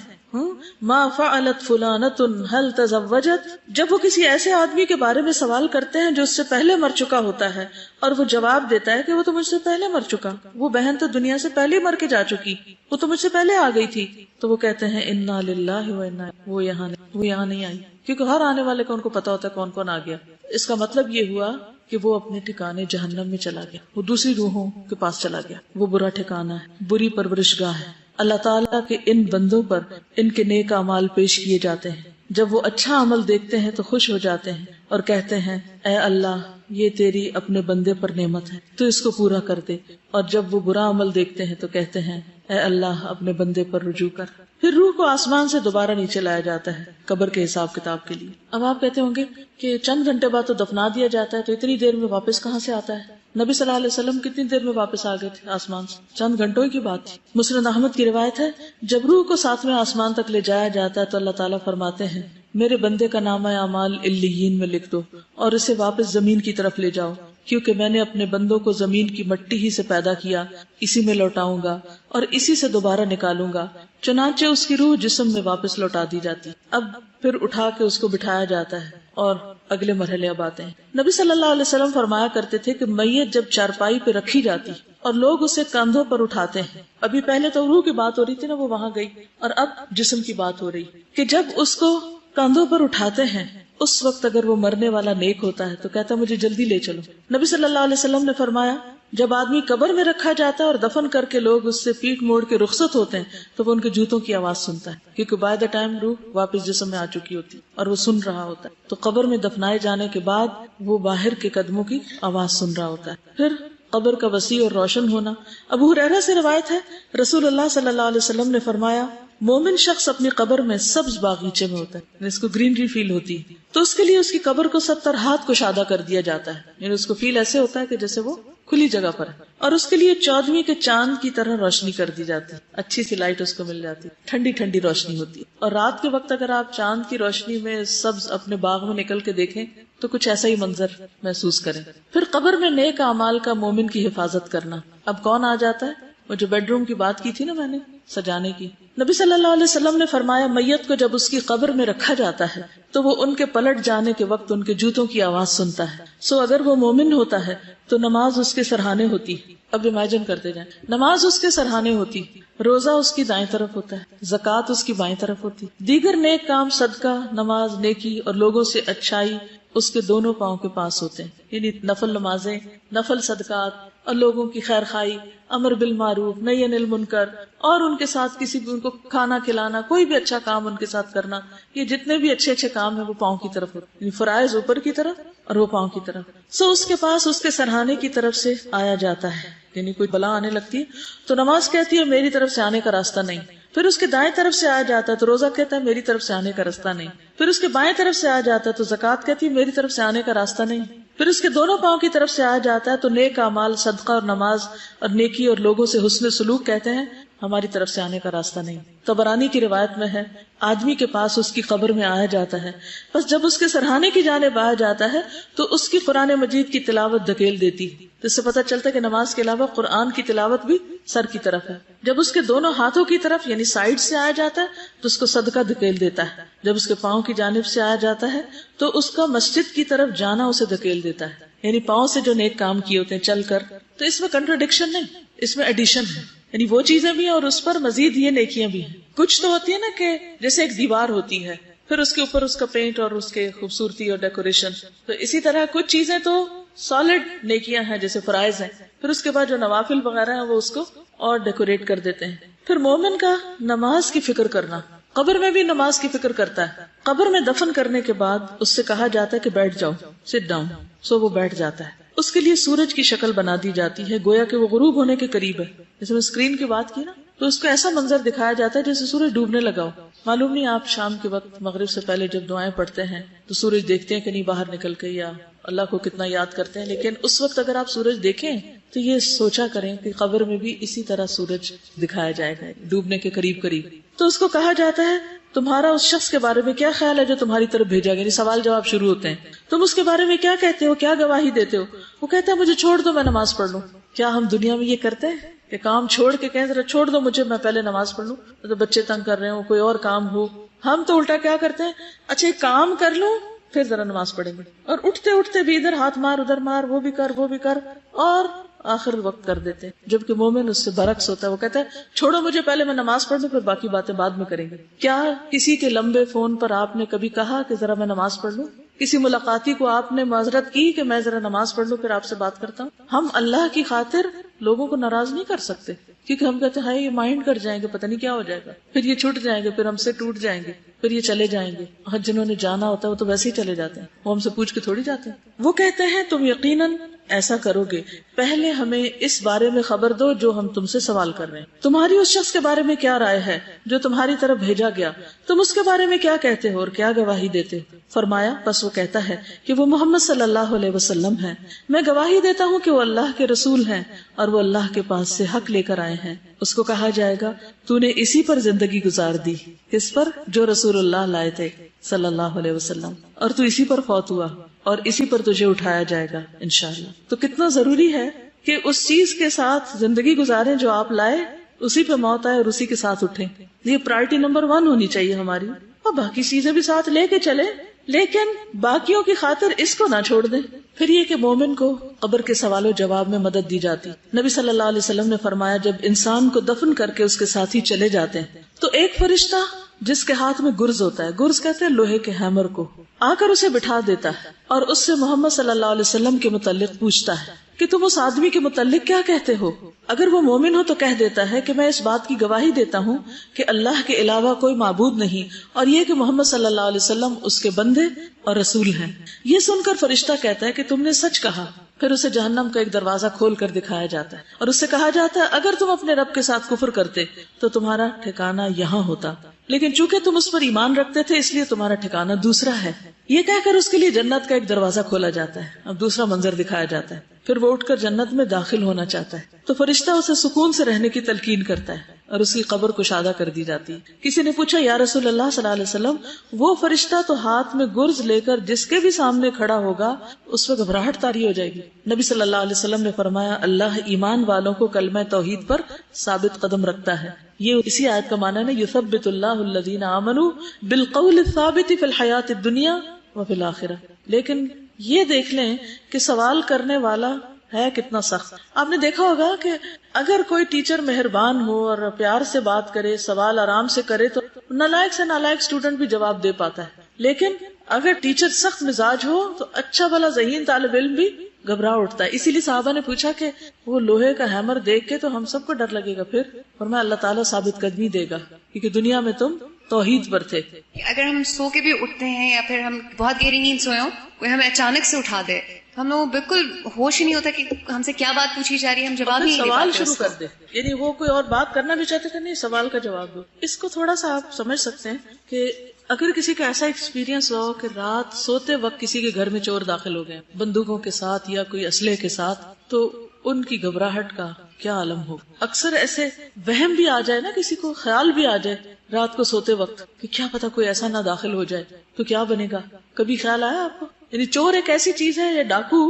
ما فعلت فلانۃ هل تزوجت. جب وہ کسی ایسے آدمی کے بارے میں سوال کرتے ہیں جو اس سے پہلے مر چکا ہوتا ہے اور وہ جواب دیتا ہے کہ وہ تو مجھ سے پہلے مر چکا، وہ بہن تو دنیا سے پہلے مر کے جا چکی، وہ تو مجھ سے پہلے آ گئی تھی، تو وہ کہتے ہیں انا للہ و انا، وہ یہاں نہیں آئی. کیونکہ ہر آنے والے کو ان کو پتا ہوتا ہے کون کون آ گیا. اس کا مطلب یہ ہوا کہ وہ اپنے ٹھکانے جہنم میں چلا گیا، وہ دوسری روحوں کے پاس چلا گیا. وہ برا ٹھکانہ ہے، بری پرورش گاہ ہے. اللہ تعالیٰ کے ان بندوں پر ان کے نیک اعمال پیش کیے جاتے ہیں. جب وہ اچھا عمل دیکھتے ہیں تو خوش ہو جاتے ہیں اور کہتے ہیں اے اللہ یہ تیری اپنے بندے پر نعمت ہے، تو اس کو پورا کر دے. اور جب وہ برا عمل دیکھتے ہیں تو کہتے ہیں اے اللہ اپنے بندے پر رجوع کر. پھر روح کو آسمان سے دوبارہ نیچے لایا جاتا ہے قبر کے حساب کتاب کے لیے. اب آپ کہتے ہوں گے کہ چند گھنٹے بعد تو دفنا دیا جاتا ہے، تو اتنی دیر میں واپس کہاں سے آتا ہے؟ نبی صلی اللہ علیہ وسلم کتنی دیر میں واپس آ گئے تھے آسمان سے؟ چند گھنٹوں کی بات تھی. مسند احمد کی روایت ہے جب روح کو ساتویں آسمان تک لے جایا جاتا ہے تو اللہ تعالیٰ فرماتے ہیں میرے بندے کا نامہ اعمال علیین میں لکھ دو اور اسے واپس زمین کی طرف لے جاؤ، کیونکہ میں نے اپنے بندوں کو زمین کی مٹی ہی سے پیدا کیا، اسی میں لوٹاؤں گا اور اسی سے دوبارہ نکالوں گا. چنانچہ اس کی روح جسم میں واپس لوٹا دی جاتی. اب پھر اٹھا کے اس کو بٹھایا جاتا ہے اور اگلے مرحلے اب آتے ہیں. نبی صلی اللہ علیہ وسلم فرمایا کرتے تھے کہ میت جب چارپائی پہ رکھی جاتی اور لوگ اسے کندھوں پر اٹھاتے ہیں، ابھی پہلے تو روح کی بات ہو رہی تھی نا، وہ وہاں گئی، اور اب جسم کی بات ہو رہی کہ جب اس کو کندھوں پر اٹھاتے ہیں اس وقت اگر وہ مرنے والا نیک ہوتا ہے تو کہتا مجھے جلدی لے چلو. نبی صلی اللہ علیہ وسلم نے فرمایا جب آدمی قبر میں رکھا جاتا ہے اور دفن کر کے لوگ اس سے پیٹ موڑ کے رخصت ہوتے ہیں تو وہ ان کے جوتوں کی آواز سنتا ہے، کیونکہ بائی دا ٹائم روح واپس جسم میں آ چکی ہوتی اور وہ سن رہا ہوتا ہے. تو قبر میں دفنائے جانے کے بعد وہ باہر کے قدموں کی آواز سن رہا ہوتا ہے. پھر قبر کا وسیع اور روشن ہونا. ابو ہریرہ سے روایت ہے رسول اللہ صلی اللہ علیہ وسلم نے فرمایا مومن شخص اپنی قبر میں سبز باغیچے میں ہوتا ہے، اس کو گرینری فیل ہوتی ہے، تو اس کے لیے اس کی قبر کو 70 ہاتھ کشادہ کر دیا جاتا ہے. یعنی اس کو فیل ایسے ہوتا ہے کہ جیسے وہ کھلی جگہ پر ہے، اور اس کے لیے 14ویں کے چاند کی طرح روشنی کر دی جاتی ہے. اچھی سی لائٹ اس کو مل جاتی ہے، ٹھنڈی ٹھنڈی روشنی ہوتی ہے. اور رات کے وقت اگر آپ چاند کی روشنی میں سبز اپنے باغ میں نکل کے دیکھیں تو کچھ ایسا ہی منظر محسوس کریں. پھر قبر میں نیک اعمال کا مومن کی حفاظت کرنا. اب کون آ جاتا ہے؟ وہ جو بیڈ روم کی بات کی تھی نا میں نے سجانے کی. نبی صلی اللہ علیہ وسلم نے فرمایا میت کو جب اس کی قبر میں رکھا جاتا ہے تو وہ ان کے پلٹ جانے کے وقت ان کے جوتوں کی آواز سنتا ہے. سو اگر وہ مومن ہوتا ہے تو نماز اس کے سرہانے ہوتی. اب امیجن کرتے جائیں، نماز اس کے سرہانے ہوتی، روزہ اس کی دائیں طرف ہوتا ہے، زکوٰۃ اس کی بائیں طرف ہوتی، دیگر نیک کام صدقہ، نماز، نیکی اور لوگوں سے اچھائی اس کے دونوں پاؤں کے پاس ہوتے ہیں. یعنی نفل نمازیں، نفل صدقات اور لوگوں کی خیر خواہی، امر بالمعروف، نہی عن المنکر، اور ان کے ساتھ کسی بھی ان کو کھانا کھلانا، کوئی بھی اچھا کام ان کے ساتھ کرنا، یہ جتنے بھی اچھے اچھے کام ہیں وہ پاؤں کی طرف ہوتے ہیں. یعنی فرائض اوپر کی طرف اور وہ پاؤں کی طرف. سو اس کے پاس اس کے سرہانے کی طرف سے آیا جاتا ہے. یعنی کوئی بلا آنے لگتی ہے تو نماز کہتی ہے میری طرف سے آنے کا راستہ نہیں. پھر اس کے دائیں طرف سے آیا جاتا ہے تو روزہ کہتا ہے میری طرف سے آنے کا راستہ نہیں. پھر اس کے بائیں طرف سے آیا جاتا ہے تو زکوٰۃ کہتی ہے میری طرف سے آنے کا راستہ نہیں. پھر اس کے دونوں پاؤں کی طرف سے آیا جاتا ہے تو نیک اعمال، صدقہ اور نماز اور نیکی اور لوگوں سے حسن سلوک کہتے ہیں ہماری طرف سے آنے کا راستہ نہیں. طبرانی کی روایت میں ہے آدمی کے پاس اس کی قبر میں آیا جاتا ہے، بس جب اس کے سرہانے کی جانب آیا جاتا ہے تو اس کی قرآن مجید کی تلاوت دھکیل دیتی. اس سے پتہ چلتا ہے کہ نماز کے علاوہ قرآن کی تلاوت بھی سر کی طرف ہے. جب اس کے دونوں ہاتھوں کی طرف یعنی سائڈ سے آیا جاتا ہے تو اس کو صدقہ دھکیل دیتا ہے. جب اس کے پاؤں کی جانب سے آیا جاتا ہے تو اس کا مسجد کی طرف جانا اسے دھکیل دیتا ہے. یعنی پاؤں سے جو نیک کام کیے ہوتے ہیں چل کر. تو اس میں کنٹراڈکشن نہیں، اس میں ایڈیشن ہے. یعنی وہ چیزیں بھی ہیں اور اس پر مزید یہ نیکیاں بھی ہیں. کچھ تو ہوتی ہے نا کہ جیسے ایک دیوار ہوتی ہے، پھر اس کے اوپر اس کا پینٹ اور اس کے خوبصورتی اور ڈیکوریشن، تو اسی طرح کچھ چیزیں تو سالڈ نیکیاں ہیں جیسے فرائض ہیں، پھر اس کے بعد جو نوافل وغیرہ ہیں وہ اس کو اور ڈیکوریٹ کر دیتے ہیں. پھر مومن کا نماز کی فکر کرنا، قبر میں بھی نماز کی فکر کرتا ہے. قبر میں دفن کرنے کے بعد اس سے کہا جاتا ہے کہ بیٹھ جاؤ، سٹ ڈاؤن. سو وہ بیٹھ جاتا ہے. اس کے لیے سورج کی شکل بنا دی جاتی ہے گویا کہ وہ غروب ہونے کے قریب ہے. جیسے میں اسکرین کی بات کی نا تو اس کو ایسا منظر دکھایا جاتا ہے جیسے سورج ڈوبنے لگا ہو. معلوم نہیں آپ شام کے وقت مغرب سے پہلے جب دعائیں پڑھتے ہیں تو سورج دیکھتے ہیں کہ نہیں باہر نکل کے، یا اللہ کو کتنا یاد کرتے ہیں، لیکن اس وقت اگر آپ سورج دیکھیں تو یہ سوچا کریں کہ قبر میں بھی اسی طرح سورج دکھایا جائے گا ڈوبنے کے قریب قریب. تو اس کو کہا جاتا ہے تمہارا اس شخص کے بارے میں کیا خیال ہے جو تمہاری طرف بھیجا گیا. یعنی سوال جواب شروع ہوتے ہیں. تم اس کے بارے میں کیا کہتے ہو, کیا گواہی دیتے ہو؟ وہ کہتا ہے مجھے چھوڑ دو, میں نماز پڑھ لوں. کیا ہم دنیا میں یہ کرتے ہیں کہ کام چھوڑ کے کہیں ذرا چھوڑ دو مجھے, میں پہلے نماز پڑھ لوں؟ تو بچے تنگ کر رہے ہوں, کوئی اور کام ہو. ہم تو الٹا کیا کرتے ہیں, اچھا ایک کام کر لوں پھر ذرا نماز پڑھیں گے, اور اٹھتے اٹھتے بھی ادھر ہاتھ مار ادھر مار, وہ بھی کر اور آخر وقت کر دیتے ہیں. جبکہ مومن اس سے برعکس ہوتا ہے, وہ کہتا ہے چھوڑو مجھے, پہلے میں نماز پڑھ لوں پھر باقی باتیں بعد میں کریں گے. کیا کسی کے لمبے فون پر آپ نے کبھی کہا کہ ذرا میں نماز پڑھ لوں؟ کسی ملاقاتی کو آپ نے معذرت کی کہ میں ذرا نماز پڑھ لوں پھر آپ سے بات کرتا ہوں؟ ہم اللہ کی خاطر لوگوں کو ناراض نہیں کر سکتے, کیونکہ ہم کہتے ہیں یہ مائنڈ کر جائیں گے, پتہ نہیں کیا ہو جائے گا, پھر یہ چھوٹ جائیں گے, پھر ہم سے ٹوٹ جائیں گے, پھر یہ چلے جائیں گے. اور جنہوں نے جانا ہوتا ہے وہ تو ویسے ہی چلے جاتے ہیں, وہ ہم سے پوچھ کے تھوڑی جاتے ہیں. وہ کہتے ہیں تم یقیناً ایسا کرو گے, پہلے ہمیں اس بارے میں خبر دو جو ہم تم سے سوال کر رہے ہیں. تمہاری اس شخص کے بارے میں کیا رائے ہے جو تمہاری طرف بھیجا گیا, تم اس کے بارے میں کیا کہتے ہو اور کیا گواہی دیتے ہو؟ فرمایا بس وہ کہتا ہے کہ وہ محمد صلی اللہ علیہ وسلم ہے, میں گواہی دیتا ہوں کہ وہ اللہ کے رسول ہیں اور وہ اللہ کے پاس سے حق لے کر آئے ہیں. اس کو کہا جائے گا تو نے اسی پر زندگی گزار دی, کس پر؟ جو رسول اللہ لائے تھے صلی اللہ علیہ وسلم, اور تو اسی پر فوت ہوا اور اسی پر تجھے اٹھایا جائے گا انشاءاللہ. تو کتنا ضروری ہے کہ اس چیز کے ساتھ زندگی گزاریں جو آپ لائے, اسی پہ موت آئے اور اسی کے ساتھ اٹھیں. یہ پرائرٹی نمبر 1 ہونی چاہیے ہماری, اور باقی چیزیں بھی ساتھ لے کے چلے, لیکن باقیوں کی خاطر اس کو نہ چھوڑ دیں. پھر یہ کہ مومن کو قبر کے سوال و جواب میں مدد دی جاتی. نبی صلی اللہ علیہ وسلم نے فرمایا جب انسان کو دفن کر کے اس کے ساتھی چلے جاتے ہیں تو ایک فرشتہ جس کے ہاتھ میں گرز ہوتا ہے, گرز کہتے ہیں لوہے کے ہیمر کو, آ کر اسے بٹھا دیتا ہے اور اس سے محمد صلی اللہ علیہ وسلم کے متعلق پوچھتا ہے کہ تم اس آدمی کے متعلق کیا کہتے ہو؟ اگر وہ مومن ہو تو کہہ دیتا ہے کہ میں اس بات کی گواہی دیتا ہوں کہ اللہ کے علاوہ کوئی معبود نہیں, اور یہ کہ محمد صلی اللہ علیہ وسلم اس کے بندے اور رسول ہیں. یہ سن کر فرشتہ کہتا ہے کہ تم نے سچ کہا. پھر اسے جہنم کا ایک دروازہ کھول کر دکھایا جاتا ہے اور اسے کہا جاتا ہے اگر تم اپنے رب کے ساتھ کفر کرتے تو تمہارا ٹھکانہ یہاں ہوتا, لیکن چونکہ تم اس پر ایمان رکھتے تھے اس لیے تمہارا ٹھکانہ دوسرا ہے. یہ کہہ کر اس کے لیے جنت کا ایک دروازہ کھولا جاتا ہے, اب دوسرا منظر دکھایا جاتا ہے. پھر وہ اٹھ کر جنت میں داخل ہونا چاہتا ہے تو فرشتہ اسے سکون سے رہنے کی تلقین کرتا ہے اور اس کی قبر کشادہ کر دی جاتی ہے. کسی نے پوچھا یا رسول اللہ صلی اللہ علیہ وسلم, وہ فرشتہ تو ہاتھ میں گرز لے کر جس کے بھی سامنے کھڑا ہوگا اس وقت گھبراہٹ طاری ہو جائے گی. نبی صلی اللہ علیہ وسلم نے فرمایا اللہ ایمان والوں کو کلمہ توحید پر ثابت قدم رکھتا ہے. یہ اسی آیت کا معنی ہے یثبت اللہ الذین آمنوا بالقول الثابت فی الحیات الدنیا وفی الآخرہ. لیکن یہ دیکھ لیں کہ سوال کرنے والا ہے کتنا سخت. آپ نے دیکھا ہوگا کہ اگر کوئی ٹیچر مہربان ہو اور پیار سے بات کرے, سوال آرام سے کرے, تو نالائق سے نالائق اسٹوڈنٹ بھی جواب دے پاتا ہے. لیکن اگر ٹیچر سخت مزاج ہو تو اچھا بھلا ذہین طالب علم بھی گھبرا اٹھتا ہے. اسی لیے صحابہ نے پوچھا کہ وہ لوہے کا ہیمر دیکھ کے تو ہم سب کو ڈر لگے گا, پھر فرمایا اللہ تعالیٰ ثابت قدمی دے گا کیونکہ دنیا میں تم توحید پر تھے. اگر ہم سو کے بھی اٹھتے ہیں یا پھر ہم بہت گہری نیند سوئے ہوں, کوئی ہمیں اچانک سے اٹھا دے, ہم لوگوں بالکل ہوش ہی نہیں ہوتا کہ ہم سے کیا بات پوچھی جا رہی ہے, ہم جواب ہی سوال شروع کر دے. یعنی وہ کوئی اور بات کرنا بھی چاہتے تھے, نہیں سوال کا جواب دو. اس کو تھوڑا سا آپ سمجھ سکتے ہیں کہ اگر کسی کا ایسا ایکسپیرینس ہو کہ رات سوتے وقت کسی کے گھر میں چور داخل ہو گئے بندوقوں کے ساتھ یا کوئی اسلحے کے ساتھ, تو ان کی گھبراہٹ کا کیا عالم ہو. اکثر ایسے وہم بھی آ جائے نا, کسی کو خیال بھی آ جائے رات کو سوتے وقت کہ کیا پتا کوئی ایسا نہ داخل ہو جائے تو کیا بنے گا. کبھی خیال آیا آپ کو؟ یعنی چور ایک ایسی چیز ہے یا ڈاکو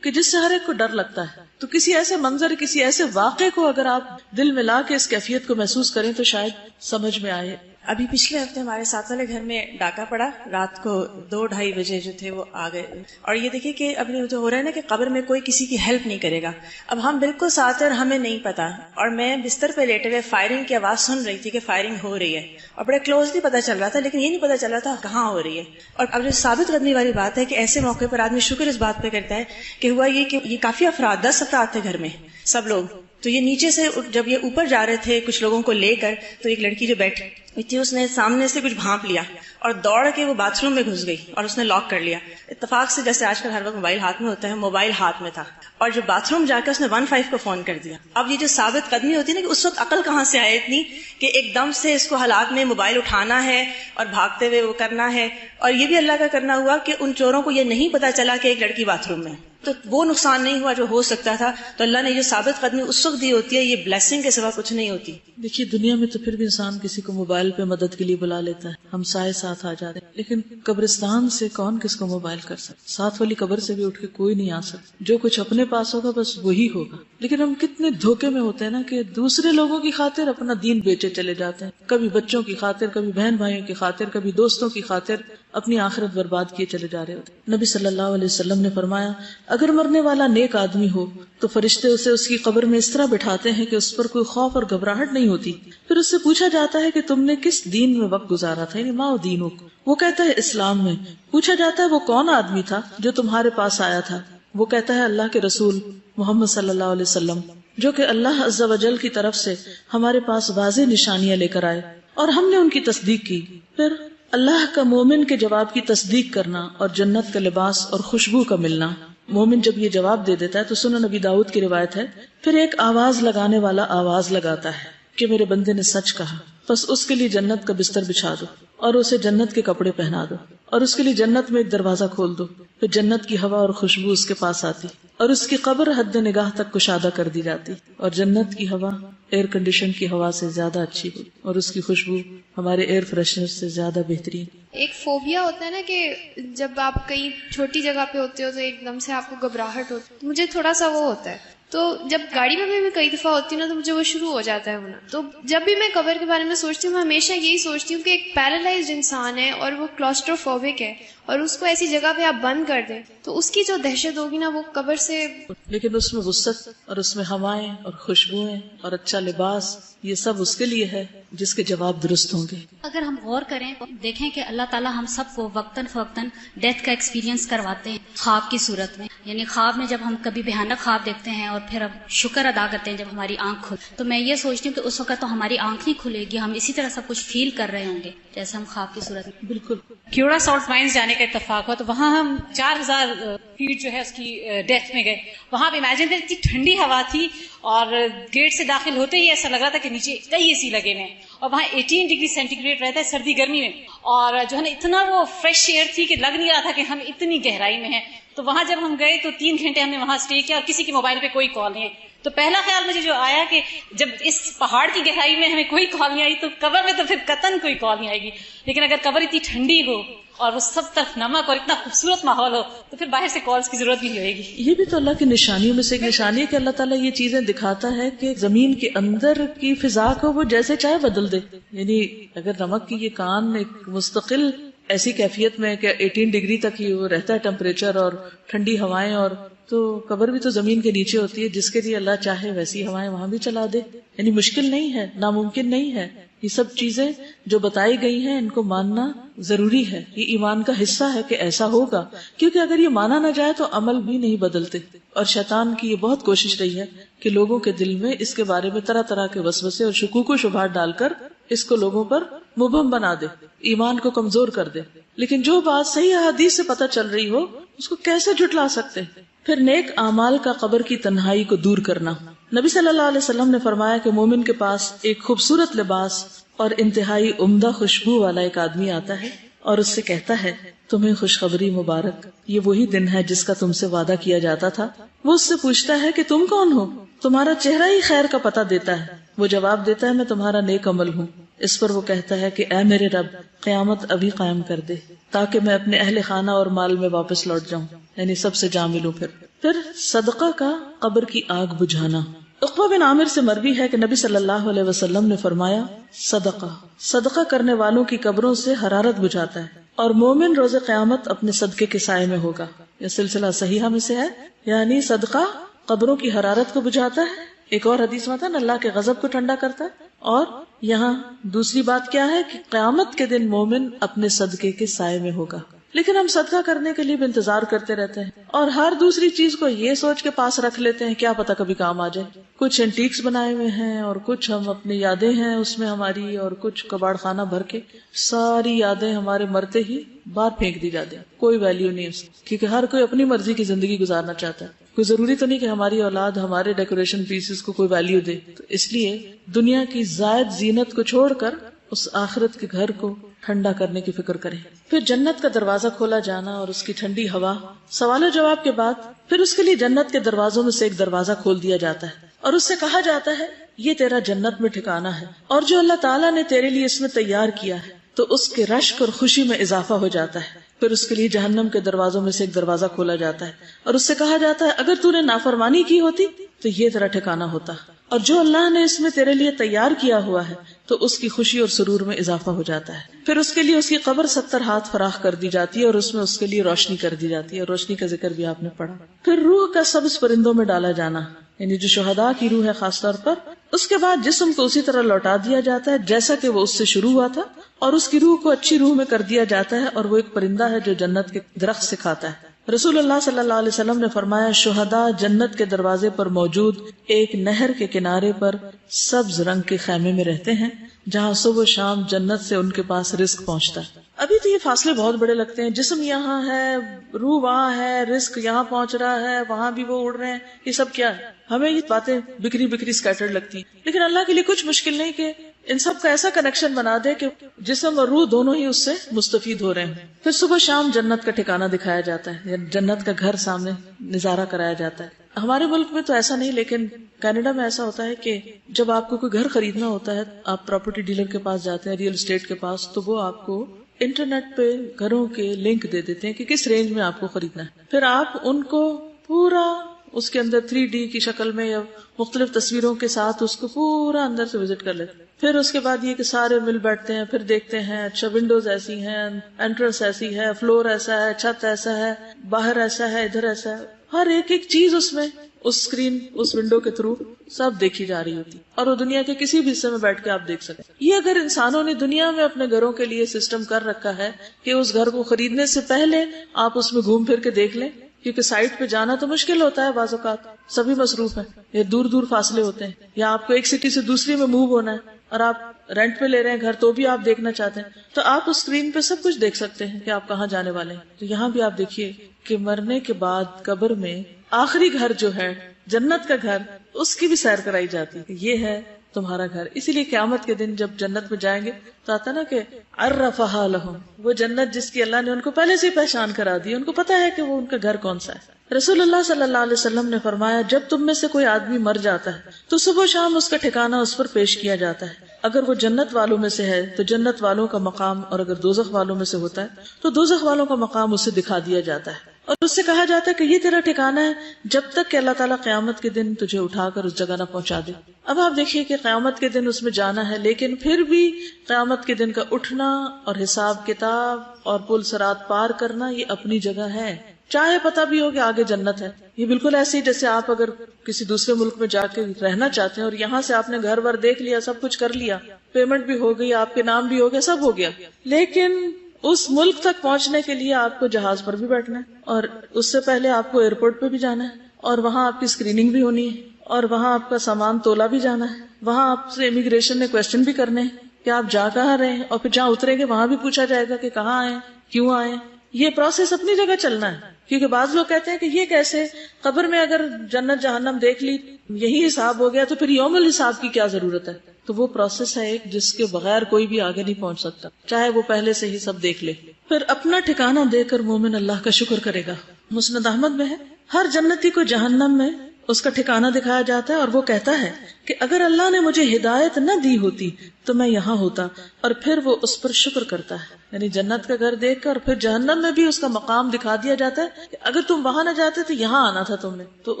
کہ جس سے ہر ایک کو ڈر لگتا ہے. تو کسی ایسے منظر, کسی ایسے واقعے کو اگر آپ دل میں لا کے اس کیفیت کو محسوس کریں تو شاید سمجھ میں آئے. ابھی پچھلے ہفتے ہمارے ساتھ والے گھر میں ڈاکہ پڑا, رات کو 2-2:30 بجے جو تھے وہ آ گئے. اور یہ دیکھیے کہ اب جو ہو رہا ہے نا کہ قبر میں کوئی کسی کی ہیلپ نہیں کرے گا. اب ہم بالکل ساتھ اور ہمیں نہیں پتا, اور میں بستر پہ لیٹے ہوئے فائرنگ کی آواز سن رہی تھی کہ فائرنگ ہو رہی ہے, اور بڑے کلوزلی پتا چل رہا تھا, لیکن یہ نہیں پتا چل رہا تھا کہاں ہو رہی ہے. اور اب جو ثابت قدمی والی بات ہے کہ ایسے موقع پر آدمی شکر اس بات پہ کرتا ہے کہ ہوا یہ کہ یہ کافی افراد 10 افراد تھے گھر میں سب لوگ. تو یہ نیچے سے جب یہ اوپر جا رہے تھے کچھ لوگوں کو لے کر, تو ایک لڑکی جو بیٹھی تھی اس نے سامنے سے کچھ بھانپ لیا اور دوڑ کے وہ باتھ روم میں گھس گئی اور اس نے لاک کر لیا. اتفاق سے جیسے آج کل ہر وقت موبائل ہاتھ میں ہوتا ہے, موبائل ہاتھ میں تھا, اور جو باتھ روم جا کے اس نے 15 کو فون کر دیا. اب یہ جو ثابت قدمی ہوتی ہے نا کہ اس وقت عقل کہاں سے آئے اتنی کہ ایک دم سے اس کو حالات میں موبائل اٹھانا ہے اور بھاگتے ہوئے وہ کرنا ہے. اور یہ بھی اللہ کا کرنا ہوا کہ ان چوروں کو یہ نہیں پتا چلا کہ ایک لڑکی باتھ روم میں. تو وہ نقصان نہیں ہوا جو ہو سکتا تھا. تو اللہ نے جو ثابت قدمی اس وقت دی ہوتی ہے، یہ بلیسنگ کے سوا کچھ نہیں ہوتی. دیکھیے دنیا میں تو پھر بھی انسان کسی کو موبائل پہ مدد کے لیے بلا لیتا ہے، ہم سائے ساتھ آ جاتے ہیں، لیکن قبرستان سے کون کس کو موبائل کر سکتا؟ ساتھ والی قبر سے بھی اٹھ کے کوئی نہیں آ سکتا. جو کچھ اپنے پاس ہوگا بس وہی ہوگا. لیکن ہم کتنے دھوکے میں ہوتے ہیں نا کہ دوسرے لوگوں کی خاطر اپنا دین بیچے چلے جاتے ہیں، کبھی بچوں کی خاطر، کبھی بہن بھائیوں کی خاطر، کبھی دوستوں کی خاطر اپنی آخرت برباد کیے چلے جا رہے ہوتے ہیں. نبی صلی اللہ علیہ وسلم نے فرمایا اگر مرنے والا نیک آدمی ہو تو فرشتے اسے اس کی قبر میں اس طرح بٹھاتے ہیں کہ اس پر کوئی خوف اور گھبراہٹ نہیں ہوتی. پھر اس سے پوچھا جاتا ہے کہ تم نے کس دین میں وقت گزارا تھا، یعنی ماؤ دینوں کو. وہ کہتا ہے اسلام میں. پوچھا جاتا ہے وہ کون آدمی تھا جو تمہارے پاس آیا تھا؟ وہ کہتا ہے اللہ کے رسول محمد صلی اللہ علیہ وسلم، جو کہ اللہ عز و جل کی طرف سے ہمارے پاس واضح نشانیاں لے کر آئے اور ہم نے ان کی تصدیق کی. پھر اللہ کا مومن کے جواب کی تصدیق کرنا اور جنت کا لباس اور خوشبو کا ملنا. مومن جب یہ جواب دے دیتا ہے تو سنن نبی داؤد کی روایت ہے، پھر ایک آواز لگانے والا آواز لگاتا ہے کہ میرے بندے نے سچ کہا، بس اس کے لیے جنت کا بستر بچھا دو اور اسے جنت کے کپڑے پہنا دو اور اس کے لیے جنت میں ایک دروازہ کھول دو. پھر جنت کی ہوا اور خوشبو اس کے پاس آتی اور اس کی قبر حد نگاہ تک کشادہ کر دی جاتی اور جنت کی ہوا ایئر کنڈیشن کی ہوا سے زیادہ اچھی ہوئی اور اس کی خوشبو ہمارے ایئر فریشنر سے زیادہ بہترین. ایک فوبیا ہوتا ہے نا کہ جب آپ کہیں چھوٹی جگہ پہ ہوتے ہو تو ایک دم سے آپ کو گھبراہٹ ہوتی ہے، مجھے تھوڑا سا وہ ہوتا ہے. تو جب گاڑی میں بھی کئی دفعہ ہوتی ہوں نا تو مجھے وہ شروع ہو جاتا ہے ہونا. تو جب بھی میں قبر کے بارے میں سوچتی ہوں میں ہمیشہ یہی سوچتی ہوں کہ ایک پیرالائزڈ انسان ہے اور وہ کلاسٹروفوبک ہے اور اس کو ایسی جگہ پہ آپ بند کر دیں تو اس کی جو دہشت ہوگی نا وہ قبر سے. لیکن اس میں وسعت اور اس میں ہوائیں اور خوشبوئیں اور اچھا لباس، یہ سب اس کے لیے ہے جس کے جواب درست ہوں گے. اگر ہم غور کریں تو دیکھیں کہ اللہ تعالیٰ ہم سب کو وقتاً فوقتاً ڈیتھ کا ایکسپیرینس کرواتے ہیں خواب کی صورت میں. یعنی خواب میں جب ہم کبھی بھیانک خواب دیکھتے ہیں اور پھر اب شکر ادا کرتے ہیں جب ہماری آنکھ کھل، تو میں یہ سوچتی ہوں کہ اس وقت تو ہماری آنکھ نہیں کھلے گی، ہم اسی طرح سب کچھ فیل کر رہے ہوں گے جیسے ہم خواب کی صورت میں. بالکل. کیوڑا سالٹ مائنز جانے کا اتفاق ہوا تو وہاں ہم 4000 فیٹ جو ہے اس کی ڈیپتھ میں گئے. وہاں پہ امیجن کریں اتنی ٹھنڈی ہوا تھی اور گیٹ سے داخل ہوتے ہی ایسا لگ رہا تھا کہ نیچے کئی اے سی لگے ہوئے ہیں اور وہاں 18 ڈگری سینٹی گریڈ رہتا ہے سردی گرمی میں، اور جو ہے نا اتنا وہ فریش ایئر تھی کہ لگ نہیں رہا تھا کہ ہم اتنی گہرائی میں ہیں. تو وہاں جب ہم گئے تو 3 گھنٹے ہم نے وہاں اسٹے کیا اور کسی کے موبائل پہ کوئی کال نہیں آئی. تو پہلا خیال مجھے جو آیا کہ جب اس پہاڑ کی گہرائی میں ہمیں کوئی کال نہیں آئی تو قبر میں تو پھر قطعاً کوئی کال نہیں آئے گی. لیکن اگر قبر اتنی ٹھنڈی ہو اور وہ سب طرف نمک اور اتنا خوبصورت ماحول ہو تو پھر باہر سے کالز کی ضرورت نہیں ہوئے گی. یہ بھی تو اللہ کی نشانیوں میں سے ایک نشانی ہے کہ اللہ تعالیٰ یہ چیزیں دکھاتا ہے کہ زمین کے اندر کی فضا کو وہ جیسے چاہے بدل دے. یعنی اگر نمک کی یہ کان ایک مستقل ایسی کیفیت میں کہ 18 ڈگری تک ہی وہ رہتا ہے ٹیمپریچر اور ٹھنڈی ہوائیں، اور تو قبر بھی تو زمین کے نیچے ہوتی ہے، جس کے لیے اللہ چاہے ویسی ہوائیں وہاں بھی چلا دے. یعنی مشکل نہیں ہے، ناممکن نہیں ہے. یہ سب چیزیں جو بتائی گئی ہیں ان کو ماننا ضروری ہے، یہ ایمان کا حصہ ہے کہ ایسا ہوگا، کیونکہ اگر یہ مانا نہ جائے تو عمل بھی نہیں بدلتے. اور شیطان کی یہ بہت کوشش رہی ہے کہ لوگوں کے دل میں اس کے بارے میں طرح طرح کے وسوسے اور شکوک و شبہات ڈال کر اس کو لوگوں پر مبہم بنا دے، ایمان کو کمزور کر دے. لیکن جو بات صحیح احادیث سے پتہ چل رہی ہو اس کو کیسے جھٹلا سکتے. پھر نیک اعمال کا قبر کی تنہائی کو دور کرنا. نبی صلی اللہ علیہ وسلم نے فرمایا کہ مومن کے پاس ایک خوبصورت لباس اور انتہائی عمدہ خوشبو والا ایک آدمی آتا ہے اور اس سے کہتا ہے تمہیں خوشخبری مبارک، یہ وہی دن ہے جس کا تم سے وعدہ کیا جاتا تھا. وہ اس سے پوچھتا ہے کہ تم کون ہو؟ تمہارا چہرہ ہی خیر کا پتہ دیتا ہے. وہ جواب دیتا ہے میں تمہارا نیک عمل ہوں. اس پر وہ کہتا ہے کہ اے میرے رب، قیامت ابھی قائم کر دے تاکہ میں اپنے اہل خانہ اور مال میں واپس لوٹ جاؤں، یعنی سب سے جا ملوں. پھر صدقہ کا قبر کی آگ بجھانا. عقبہ بن عامر سے مروی ہے کہ نبی صلی اللہ علیہ وسلم نے فرمایا صدقہ کرنے والوں کی قبروں سے حرارت بجھاتا ہے اور مومن روز قیامت اپنے صدقے کے سائے میں ہوگا. یہ سلسلہ صحیحہ میں سے ہے، یعنی صدقہ قبروں کی حرارت کو بجھاتا ہے. ایک اور حدیث میں تھا نا اللہ کے غضب کو ٹھنڈا کرتا ہے. اور یہاں دوسری بات کیا ہے کہ قیامت کے دن مومن اپنے صدقے کے سائے میں ہوگا. لیکن ہم صدقہ کرنے کے لیے بھی انتظار کرتے رہتے ہیں اور ہر دوسری چیز کو یہ سوچ کے پاس رکھ لیتے ہیں کیا پتا کبھی کام آ جائے. کچھ اینٹیکس بنائے ہوئے ہیں اور کچھ ہم اپنی یادیں ہیں اس میں ہماری، اور کچھ کباڑ خانہ بھر کے ساری یادیں ہمارے مرتے ہی باہر پھینک دی جاتی ہیں. کوئی ویلیو نہیں اس کی، کیونکہ ہر کوئی اپنی مرضی کی زندگی گزارنا چاہتا ہے. کوئی ضروری تو نہیں کہ ہماری اولاد ہمارے ڈیکوریشن پیسز کو کوئی ویلیو دے. تو اس لیے دنیا کی زائد زینت کو چھوڑ کر اس آخرت کے گھر کو ٹھنڈا کرنے کی فکر کریں. پھر جنت کا دروازہ کھولا جانا اور اس کی ٹھنڈی ہوا. سوال و جواب کے بعد پھر اس کے لیے جنت کے دروازوں میں سے ایک دروازہ کھول دیا جاتا ہے اور اس سے کہا جاتا ہے یہ تیرا جنت میں ٹھکانا ہے اور جو اللہ تعالیٰ نے تیرے لیے اس میں تیار کیا ہے. تو اس کے رشک اور خوشی میں اضافہ ہو جاتا ہے. پھر اس کے لیے جہنم کے دروازوں میں سے ایک دروازہ کھولا جاتا ہے اور اس سے کہا جاتا ہے اگر تو نے نافرمانی کی ہوتی تو یہ تیرا ٹھکانا ہوتا اور جو اللہ نے اس میں تیرے لیے تیار کیا ہوا ہے تو اس کی خوشی اور سرور میں اضافہ ہو جاتا ہے. پھر اس کے لیے اس کی قبر 70 ہاتھ فراخ کر دی جاتی ہے اور اس میں اس کے لیے روشنی کر دی جاتی ہے اور روشنی کا ذکر بھی آپ نے پڑھا. پھر روح کا سبز پرندوں میں ڈالا جانا یعنی جو شہداء کی روح ہے خاص طور پر. اس کے بعد جسم کو اسی طرح لوٹا دیا جاتا ہے جیسا کہ وہ اس سے شروع ہوا تھا اور اس کی روح کو اچھی روح میں کر دیا جاتا ہے اور وہ ایک پرندہ ہے جو جنت کے درخت سے کھاتا ہے. رسول اللہ صلی اللہ علیہ وسلم نے فرمایا شہداء جنت کے دروازے پر موجود ایک نہر کے کنارے پر سبز رنگ کے خیمے میں رہتے ہیں جہاں صبح و شام جنت سے ان کے پاس رزق پہنچتا ہے. ابھی تو یہ فاصلے بہت بڑے لگتے ہیں, جسم یہاں ہے, روح وہاں ہے, رزق یہاں پہنچ رہا ہے, وہاں بھی وہ اڑ رہے ہیں, یہ سب کیا ہے؟ ہمیں یہ باتیں بکھری بکھری سکیٹرڈ لگتی ہیں, لیکن اللہ کے لیے کچھ مشکل نہیں کہ ان سب کا ایسا کنیکشن بنا دے کہ جسم اور روح دونوں ہی اس سے مستفید ہو رہے ہیں. پھر صبح شام جنت کا ٹھکانہ دکھایا جاتا ہے, جنت کا گھر سامنے نظارہ کرایا جاتا ہے. ہمارے ملک میں تو ایسا نہیں, لیکن کینیڈا میں ایسا ہوتا ہے کہ جب آپ کو کوئی گھر خریدنا ہوتا ہے, آپ پراپرٹی ڈیلر کے پاس جاتے ہیں, ریئل اسٹیٹ کے پاس, تو وہ آپ کو انٹرنیٹ پہ گھروں کے لنک دے دیتے ہیں کہ کس رینج میں آپ کو خریدنا ہے. پھر آپ ان کو پورا اس کے اندر 3D کی شکل میں یا مختلف تصویروں کے ساتھ اس کو پورا اندر سے وزٹ کر لیتے ہیں. پھر اس کے بعد یہ کہ سارے مل بیٹھتے ہیں, پھر دیکھتے ہیں اچھا ونڈوز ایسی ہیں, انٹرنس ایسی ہے, فلور ایسا ہے, چھت ایسا ہے, باہر ایسا ہے, ادھر ایسا ہے, ہر ایک ایک چیز اس میں اس اسکرین اس ونڈو کے تھرو سب دیکھی جا رہی ہوتی اور وہ دنیا کے کسی بھی حصے میں بیٹھ کے آپ دیکھ سکتے. یہ اگر انسانوں نے دنیا میں اپنے گھروں کے لیے سسٹم کر رکھا ہے کہ اس گھر کو خریدنے سے پہلے آپ اس میں گھوم پھر کے دیکھ لیں, کیونکہ سائٹ پہ جانا تو مشکل ہوتا ہے, بعض اوقات سبھی مصروف ہیں یا دور دور فاصلے ہوتے ہیں, یا آپ کو ایک سٹی سے دوسری میں موو ہونا ہے اور آپ رینٹ پہ لے رہے ہیں گھر تو بھی آپ دیکھنا چاہتے ہیں, تو آپ اس اسکرین پہ سب کچھ دیکھ سکتے ہیں کہ آپ کہاں جانے والے ہیں. تو یہاں بھی آپ دیکھیے کہ مرنے کے بعد قبر میں آخری گھر جو ہے جنت کا گھر, اس کی بھی سیر کرائی جاتی ہے. یہ ہے تمہارا گھر. اسی لیے قیامت کے دن جب جنت میں جائیں گے تو آتا نا کہ عرفہا لہم, وہ جنت جس کی اللہ نے ان کو پہلے سے پہچان کرا دی, ان کو پتا ہے کہ وہ ان کا گھر کون سا ہے. رسول اللہ صلی اللہ علیہ وسلم نے فرمایا جب تم میں سے کوئی آدمی مر جاتا ہے تو صبح و شام اس کا ٹھکانہ اس پر پیش کیا جاتا ہے. اگر وہ جنت والوں میں سے ہے تو جنت والوں کا مقام, اور اگر دوزخ والوں میں سے ہوتا ہے تو دوزخ والوں کا مقام اسے دکھا دیا جاتا ہے اور اس سے کہا جاتا ہے کہ یہ تیرا ٹھکانہ ہے جب تک کہ اللہ تعالیٰ قیامت کے دن تجھے اٹھا کر اس جگہ نہ پہنچا دے. اب آپ دیکھیے کہ قیامت کے دن اس میں جانا ہے, لیکن پھر بھی قیامت کے دن کا اٹھنا اور حساب کتاب اور پل صراط پار کرنا یہ اپنی جگہ ہے, چاہے پتہ بھی ہو کہ آگے جنت ہے. یہ بالکل ایسے ہی جیسے آپ اگر کسی دوسرے ملک میں جا کے رہنا چاہتے ہیں اور یہاں سے آپ نے گھر ور دیکھ لیا, سب کچھ کر لیا, پیمنٹ بھی ہو گئی, آپ کے نام بھی ہو گیا, سب ہو گیا, لیکن اس ملک تک پہنچنے کے لیے آپ کو جہاز پر بھی بیٹھنا ہے اور اس سے پہلے آپ کو ایئرپورٹ پہ بھی جانا ہے اور وہاں آپ کی اسکریننگ بھی ہونی ہے اور وہاں آپ کا سامان تولا بھی جانا ہے, وہاں آپ سے امیگریشن نے کوشچن بھی کرنے ہیں کہ آپ جا کہاں رہے ہیں, اور پھر جہاں اتریں گے وہاں بھی پوچھا جائے گا کہ کہاں آئے, کیوں آئے. یہ پروسیس اپنی جگہ چلنا ہے, کیونکہ بعض لوگ کہتے ہیں کہ یہ کیسے, قبر میں اگر جنت جہنم دیکھ لی یہی حساب ہو گیا تو پھر یوم الحساب کی کیا ضرورت ہے. تو وہ پروسیس ہے ایک جس کے بغیر کوئی بھی آگے نہیں پہنچ سکتا, چاہے وہ پہلے سے ہی سب دیکھ لے. پھر اپنا ٹھکانہ دے کر مومن اللہ کا شکر کرے گا. مسند احمد میں ہے ہر جنتی کو جہنم میں اس کا ٹھکانہ دکھایا جاتا ہے اور وہ کہتا ہے کہ اگر اللہ نے مجھے ہدایت نہ دی ہوتی تو میں یہاں ہوتا, اور پھر وہ اس پر شکر کرتا ہے. یعنی جنت کا گھر دیکھ کر پھر جہنم میں بھی اس کا مقام دکھا دیا جاتا ہے کہ اگر تم وہاں نہ جاتے تو یہاں آنا تھا تم نے, تو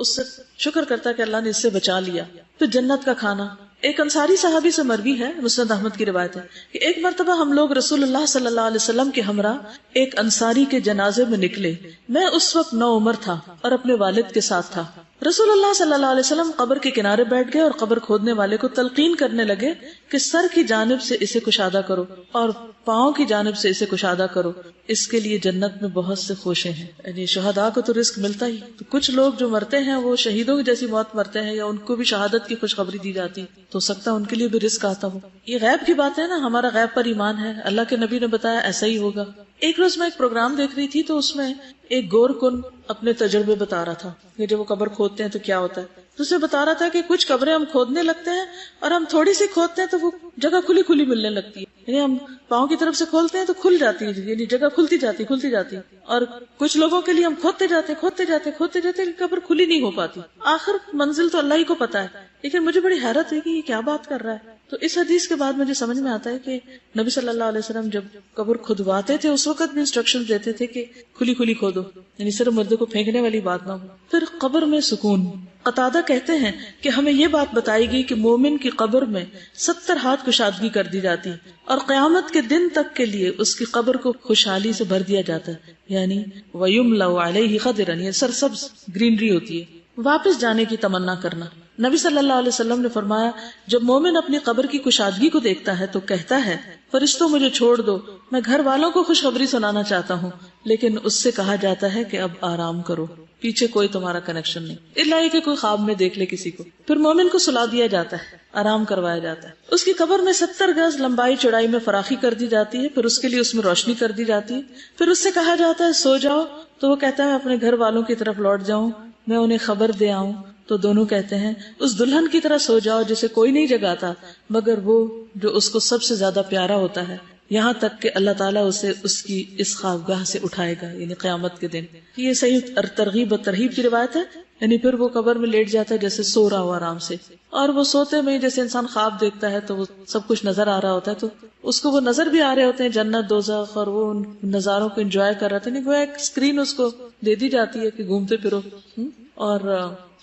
اس سے شکر کرتا ہے کہ اللہ نے اس سے بچا لیا. پھر جنت کا کھانا, ایک انصاری صحابی سے مروی ہے, مسند احمد کی روایت ہے کہ ایک مرتبہ ہم لوگ رسول اللہ صلی اللہ علیہ وسلم کے ہمراہ ایک انصاری کے جنازے میں نکلے. میں اس وقت 9 عمر تھا اور اپنے والد کے ساتھ تھا. رسول اللہ صلی اللہ علیہ وسلم قبر کے کنارے بیٹھ گئے اور قبر کھودنے والے کو تلقین کرنے لگے کہ سر کی جانب سے اسے کشادہ کرو اور پاؤں کی جانب سے اسے کشادہ کرو, اس کے لیے جنت میں بہت سے خوشیں ہیں. یعنی شہداء کو تو رزق ملتا ہی, تو کچھ لوگ جو مرتے ہیں وہ شہیدوں کی جیسی موت مرتے ہیں یا ان کو بھی شہادت کی خوشخبری دی جاتی, تو سکتا ہے ان کے لیے بھی رزق آتا ہو. یہ غیب کی بات ہے نا, ہمارا غیب پر ایمان ہے, اللہ کے نبی نے بتایا ایسا ہی ہوگا. ایک روز میں ایک پروگرام دیکھ رہی تھی تو اس میں ایک گور کن اپنے تجربے بتا رہا تھا کہ جب وہ قبر کھودتے ہیں تو کیا ہوتا ہے. تو اسے بتا رہا تھا کہ کچھ قبریں ہم کھودنے لگتے ہیں اور ہم تھوڑی سی کھودتے ہیں تو وہ جگہ کھلی کھلی ملنے لگتی ہے, یعنی ہم پاؤں کی طرف سے کھولتے ہیں تو کھل جاتی ہے، یعنی جگہ کھلتی جاتی، اور کچھ لوگوں کے لیے ہم کھودتے جاتے قبر کھلی نہیں ہو پاتی. آخر منزل تو اللہ ہی کو پتا ہے، لیکن مجھے بڑی حیرت ہوئی کہ یہ کیا بات کر رہا ہے. تو اس حدیث کے بعد مجھے سمجھ میں آتا ہے کہ نبی صلی اللہ علیہ وسلم جب قبر کھدواتے تھے اس وقت بھی انسٹرکشن دیتے تھے کہ کھلی کھودو، یعنی صرف مردے کو پھینکنے والی بات نہ ہو. پھر قبر میں سکون. قتادہ کہتے ہیں کہ ہمیں یہ بات بتائی گئی کہ مومن کی قبر میں 70 ہاتھ کشادگی کر دی جاتی اور قیامت کے دن تک کے لیے اس کی قبر کو خوشحالی سے بھر دیا جاتا ہے، یعنی وَيُمْلَوْ عَلَيْهِ خَضِرًا، یہ سرسبز گرینری ہوتی ہے. واپس جانے کی تمنا کرنا. نبی صلی اللہ علیہ وسلم نے فرمایا جب مومن اپنی قبر کی کشادگی کو دیکھتا ہے تو کہتا ہے فرشتوں مجھے چھوڑ دو، میں گھر والوں کو خوشخبری سنانا چاہتا ہوں. لیکن اس سے کہا جاتا ہے کہ اب آرام کرو، پیچھے کوئی تمہارا کنیکشن نہیں، الا یہ کہ کوئی خواب میں دیکھ لے کسی کو. پھر مومن کو سلا دیا جاتا ہے، آرام کروایا جاتا ہے. اس کی قبر میں 70 گز لمبائی چوڑائی میں فراخی کر دی جاتی ہے، پھر اس کے لیے اس میں روشنی کر دی جاتی ہے. پھر اس سے کہا جاتا ہے سو جاؤ، تو وہ کہتا ہے اپنے گھر والوں کی طرف لوٹ جاؤں، میں انہیں خبر دے آؤں. تو دونوں کہتے ہیں اس دلہن کی طرح سو جاؤ جسے کوئی نہیں جگاتا مگر وہ جو اس کو سب سے زیادہ پیارا ہوتا ہے، یہاں تک کہ اللہ تعالیٰ اسے اس کی اس خوابگاہ سے اٹھائے گا، یعنی قیامت کے دن. یہ صحیح ترغیب و ترہیب کی روایت ہے. یعنی پھر وہ قبر میں لیٹ جاتا ہے جیسے سو رہا ہو آرام سے، اور وہ سوتے میں جیسے انسان خواب دیکھتا ہے تو وہ سب کچھ نظر آ رہا ہوتا ہے، تو اس کو وہ نظر بھی آ رہے ہوتے ہیں جنت دوزخ، اور وہ ان نظاروں کو انجوائے کر رہا تھا. نہیں، وہ ایک اسکرین اس کو دے دی جاتی ہے کہ گھومتے پھرو. اور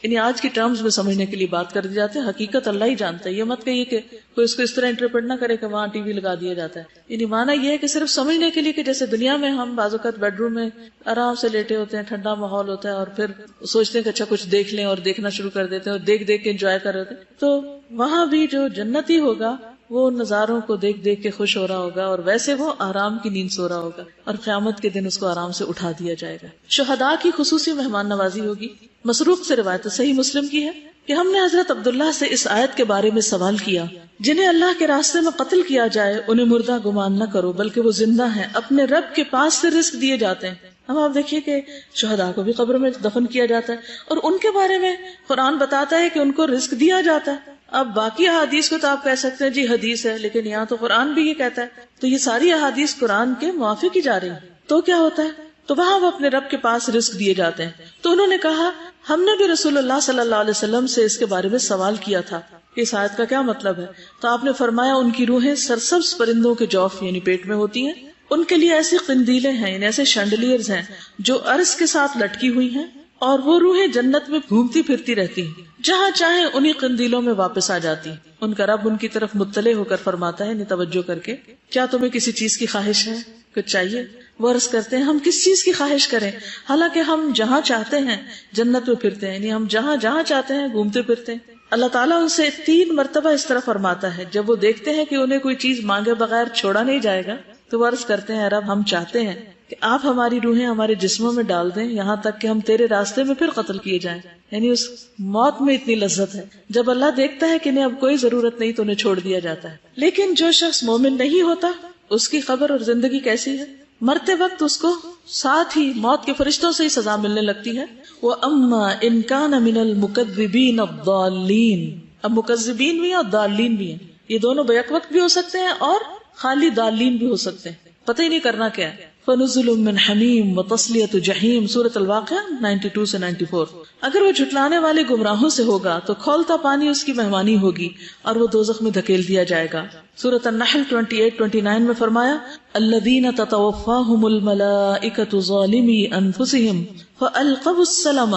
یعنی آج کی ٹرمز میں سمجھنے کے لیے بات کر دی جاتی ہے، حقیقت اللہ ہی جانتا ہے. یہ مت کہیے کہ کوئی اس کو اس طرح انٹرپریٹ نہ کرے کہ وہاں ٹی وی لگا دیا جاتا ہے. یعنی مانا یہ ہے کہ صرف سمجھنے کے لیے کہ جیسے دنیا میں ہم بعض اوقات بیڈ روم میں آرام سے لیٹے ہوتے ہیں، ٹھنڈا ماحول ہوتا ہے، اور پھر سوچتے ہیں کہ اچھا کچھ دیکھ لیں، اور دیکھنا شروع کر دیتے ہیں اور دیکھ کے انجوائے کر رہے ہیں. تو وہاں بھی جو جنتی ہوگا وہ نظاروں کو دیکھ کے خوش ہو رہا ہوگا، اور ویسے وہ آرام کی نیند سو رہا ہوگا، اور قیامت کے دن اس کو آرام سے اٹھا دیا جائے گا. شہداء کی خصوصی مہمان نوازی ہوگی. مسروق سے روایت صحیح مسلم کی ہے کہ ہم نے حضرت عبداللہ سے اس آیت کے بارے میں سوال کیا، جنہیں اللہ کے راستے میں قتل کیا جائے انہیں مردہ گمان نہ کرو بلکہ وہ زندہ ہیں، اپنے رب کے پاس سے رزق دیے جاتے ہیں. اب آپ دیکھیے کہ شہداء کو بھی قبر میں دفن کیا جاتا ہے، اور ان کے بارے میں قرآن بتاتا ہے کہ ان کو رزق دیا جاتا ہے. اب باقی احادیث کو تو آپ کہہ سکتے ہیں جی حدیث ہے، لیکن یہاں تو قرآن بھی یہ کہتا ہے، تو یہ ساری احادیث قرآن کے موافق ہی جا رہی ہیں. تو کیا ہوتا ہے؟ تو وہاں وہ اپنے رب کے پاس رزق دیے جاتے ہیں. تو انہوں نے کہا ہم نے بھی رسول اللہ صلی اللہ علیہ وسلم سے اس کے بارے میں سوال کیا تھا کہ اس آیت کا کیا مطلب ہے. تو آپ نے فرمایا ان کی روحیں سرسبز پرندوں کے جوف یعنی پیٹ میں ہوتی ہیں. ان کے لیے ایسی قندیلیں ہیں، یعنی ایسے شینڈلیئرز ہیں جو عرش کے ساتھ لٹکی ہوئی ہیں، اور وہ روحیں جنت میں گھومتی پھرتی رہتی ہیں، جہاں چاہیں انہی قندیلوں میں واپس آ جاتی. ان کا رب ان کی طرف مطلع ہو کر فرماتا ہے، توجہ کر کے، کیا تمہیں کسی چیز کی خواہش ہے، کچھ چاہیے؟ وہ عرض کرتے ہیں ہم کس چیز کی خواہش کریں، حالانکہ ہم جہاں چاہتے ہیں جنت میں پھرتے ہیں، یعنی ہم جہاں چاہتے ہیں گھومتے پھرتے ہیں. اللہ تعالیٰ ان سے 3 مرتبہ اس طرح فرماتا ہے. جب وہ دیکھتے ہیں کہ انہیں کوئی چیز مانگے بغیر چھوڑا نہیں جائے گا تو وہ عرض کرتے ہیں رب ہم چاہتے ہیں کہ آپ ہماری روحیں ہمارے جسموں میں ڈال دیں یہاں تک کہ ہم تیرے راستے میں پھر قتل کیے جائیں. یعنی اس موت میں اتنی لذت ہے. جب اللہ دیکھتا ہے کہ انہیں اب کوئی ضرورت نہیں تو انہیں چھوڑ دیا جاتا ہے. لیکن جو شخص مومن نہیں ہوتا اس کی قبر اور زندگی کیسی ہے؟ مرتے وقت اس کو ساتھ ہی موت کے فرشتوں سے ہی سزا ملنے لگتی ہے. وَأَمَّا إِن كَانَ مِنَ الْمُكَذِّبِينَ الضَّالِّينَ. اب مکذبین بھی ہیں اور ضالین بھی ہیں. یہ دونوں بیک وقت بھی ہو سکتے ہیں اور خالی ضالین بھی ہو سکتے ہیں، پتہ ہی نہیں کرنا کیا ہے. فَنُزُلٌ مِّنْ حَمِيمٍ وَتَصْلِيَةُ جَحِيمٍ سورۃ الواقعہ 92 سے 94. اگر وہ جھٹلانے والے گمراہوں سے ہوگا تو کھولتا پانی اس کی مہمانی ہوگی اور وہ دوزخ میں دھکیل دیا جائے گا. سورۃ النحل 28-29 میں فرمایا الَّذِينَ تَتَوَفَّاهُمُ الْمَلَائِكَةُ ظَالِمِي أَنفُسِهِمْ فَأَلْقَوْا السَّلَامَ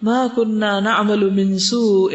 مَا كُنَّا نَعْمَلُ مِن سُوءٍ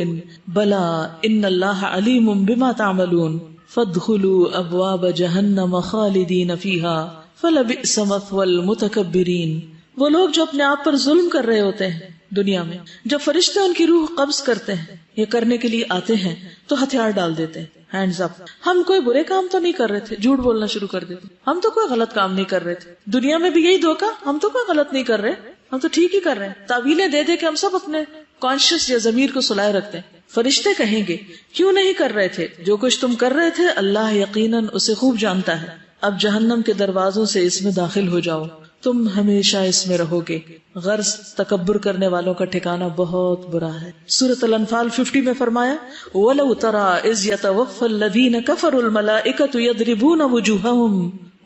بَلَىٰ إِنَّ اللَّهَ عَلِيمٌ بِمَا تَعْمَلُونَ فَادْخُلُوا أَبْوَابَ جَهَنَّمَ خَالِدِينَ فِيهَا فَلَبِئْسَ مَثْوَى الْمُتَكَبِّرِينَ. وہ لوگ جو اپنے آپ پر ظلم کر رہے ہوتے ہیں دنیا میں، جب فرشتے ان کی روح قبض کرتے ہیں یہ کرنے کے لیے آتے ہیں تو ہتھیار ڈال دیتے ہیں، ہینڈز اپ. ہم کوئی برے کام تو نہیں کر رہے تھے، جھوٹ بولنا شروع کر دیتے، ہم تو کوئی غلط کام نہیں کر رہے تھے. دنیا میں بھی یہی دھوکہ، ہم تو کوئی غلط نہیں کر رہے، ہم تو ٹھیک ہی کر رہے ہیں. تعویلیں دے دے کے ہم سب اپنے کانشیس یا ضمیر کو سلائے رکھتے ہیں. فرشتے کہیں گے کیوں نہیں کر رہے تھے جو کچھ تم کر رہے تھے، اللہ یقیناً اسے خوب جانتا ہے. اب جہنم کے دروازوں سے اس میں داخل ہو جاؤ تم ہمیشہ اس میں رہو گے. غرض تکبر کرنے والوں کا ٹھکانہ بہت برا ہے. سورۃ الانفال 50 میں فرمایا وَلَوْ تَرَىٰ إِذْ يَتَوَفَّى الَّذِينَ كَفَرُوا الْمَلَائِكَةُ يَضْرِبُونَ وُجُوهَهُمْ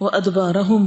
وَأَدْبَارَهُمْ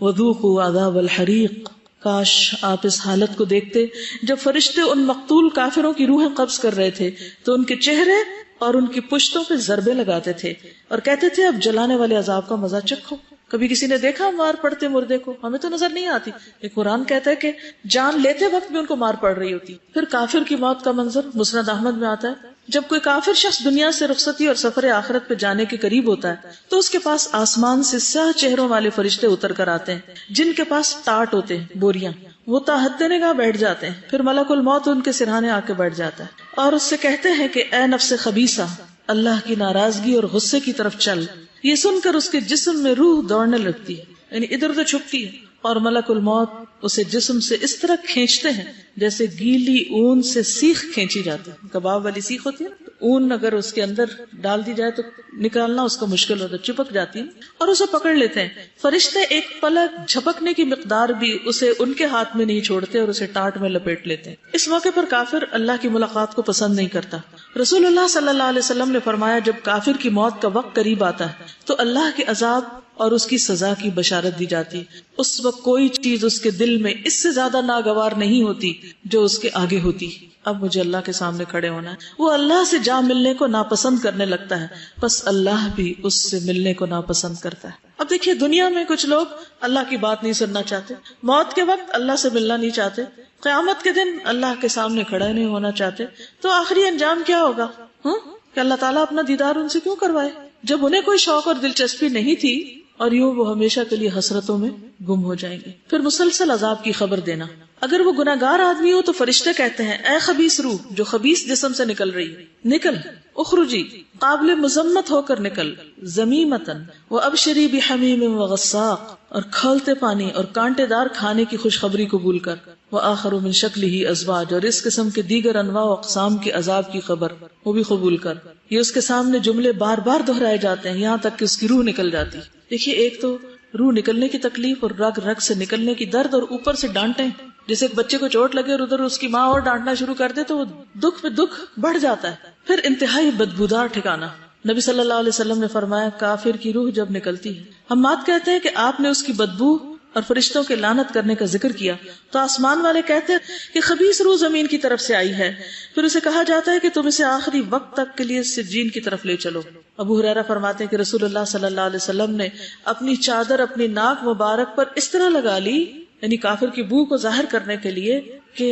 وَذُوقُوا عَذَابَ الْحَرِيقِ. کاش آپ اس حالت کو دیکھتے جب فرشتے ان مقتول کافروں کی روحیں قبض کر رہے تھے تو ان کے چہرے اور ان کی پشتوں پہ ضربے لگاتے تھے اور کہتے تھے اب جلانے والے عذاب کا مزہ چکھو. کبھی کسی نے دیکھا مار پڑتے مردے کو؟ ہمیں تو نظر نہیں آتی. قرآن کہتا ہے کہ جان لیتے وقت بھی ان کو مار پڑ رہی ہوتی. پھر کافر کی موت کا منظر مسند احمد میں آتا ہے. جب کوئی کافر شخص دنیا سے رخصتی اور سفر آخرت پہ جانے کے قریب ہوتا ہے تو اس کے پاس آسمان سے سیاہ چہروں والے فرشتے اتر کر آتے ہیں جن کے پاس ٹاٹ ہوتے ہیں، بوریاں. وہ تحت نگاہ بیٹھ جاتے ہیں. پھر ملک الموت ان کے سرہانے آ کے بیٹھ جاتا ہے اور اس سے کہتے ہیں کہ اے نفس خبیثہ، اللہ کی ناراضگی اور غصے کی طرف چل. یہ سن کر اس کے جسم میں روح دوڑنے لگتی ہے، یعنی ادھر ادھر چھپتی ہے، اور ملک الموت اسے جسم سے اس طرح کھینچتے ہیں جیسے گیلی اون سے سیخ کھینچی جاتی ہے. کباب والی سیخ ہوتی ہے نا، اون اگر اس کے اندر ڈال دی جائے تو نکالنا اس کا مشکل ہوتا ہے، چپک جاتی ہے اور اسے پکڑ لیتے ہیں. فرشتے ایک پلک جھپکنے کی مقدار بھی اسے ان کے ہاتھ میں نہیں چھوڑتے اور اسے ٹاٹ میں لپیٹ لیتے ہیں. اس موقع پر کافر اللہ کی ملاقات کو پسند نہیں کرتا. رسول اللہ صلی اللہ علیہ وسلم نے فرمایا جب کافر کی موت کا وقت قریب آتا ہے تو اللہ کے عذاب اور اس کی سزا کی بشارت دی جاتی. اس وقت کوئی چیز اس کے دل میں اس سے زیادہ ناگوار نہیں ہوتی جو اس کے آگے ہوتی. اب مجھے اللہ کے سامنے کھڑے ہونا ہے. وہ اللہ سے جا ملنے کو ناپسند کرنے لگتا ہے، بس اللہ بھی اس سے ملنے کو ناپسند کرتا ہے. اب دیکھیے دنیا میں کچھ لوگ اللہ کی بات نہیں سننا چاہتے، موت کے وقت اللہ سے ملنا نہیں چاہتے، قیامت کے دن اللہ کے سامنے کھڑے نہیں ہونا چاہتے. تو آخری انجام کیا ہوگا؟ کہ اللہ تعالیٰ اپنا دیدار ان سے کیوں کروائے جب انہیں کوئی شوق اور دلچسپی نہیں تھی، اور یوں وہ ہمیشہ کے لیے حسرتوں میں گم ہو جائیں گے. پھر مسلسل عذاب کی خبر دینا. اگر وہ گناہگار آدمی ہو تو فرشتے کہتے ہیں اے خبیث روح جو خبیث جسم سے نکل رہی ہے، نکل، اخرجی، قابل مذمت ہو کر نکل، ذمیمتن وابشری بحمیم وغساق، اور کھولتے پانی اور کانٹے دار کھانے کی خوشخبری قبول کر، وآخر من شکلہ ازواج، اور اس قسم کے دیگر انواع و اقسام کے عذاب کی خبر وہ بھی قبول کر. یہ اس کے سامنے جملے بار بار دہرائے جاتے ہیں یہاں تک کہ اس کی روح نکل جاتی. دیکھیے ایک تو روح نکلنے کی تکلیف اور رگ رگ سے نکلنے کی درد، اور اوپر سے ڈانٹیں. جیسے ایک بچے کو چوٹ لگے اور ادھر اس کی ماں اور ڈانٹنا شروع کر دے تو وہ دکھ پہ دکھ بڑھ جاتا ہے. پھر انتہائی بدبودار ٹھکانہ. نبی صلی اللہ علیہ وسلم نے فرمایا کافر کی روح جب نکلتی ہے، حماد کہتے ہیں کہ آپ نے اس کی بدبو اور فرشتوں کے لعنت کرنے کا ذکر کیا تو آسمان والے کہتے ہیں کہ خبیث روح زمین کی طرف سے آئی ہے. پھر اسے کہا جاتا ہے کہ تم اسے آخری وقت تک کے لیے سجین کی طرف لے چلو. ابو ہریرہ فرماتے ہیں کہ رسول اللہ صلی اللہ علیہ وسلم نے اپنی چادر اپنی ناک مبارک پر اس طرح لگا لی، یعنی کافر کی بو کو ظاہر کرنے کے لیے، کہ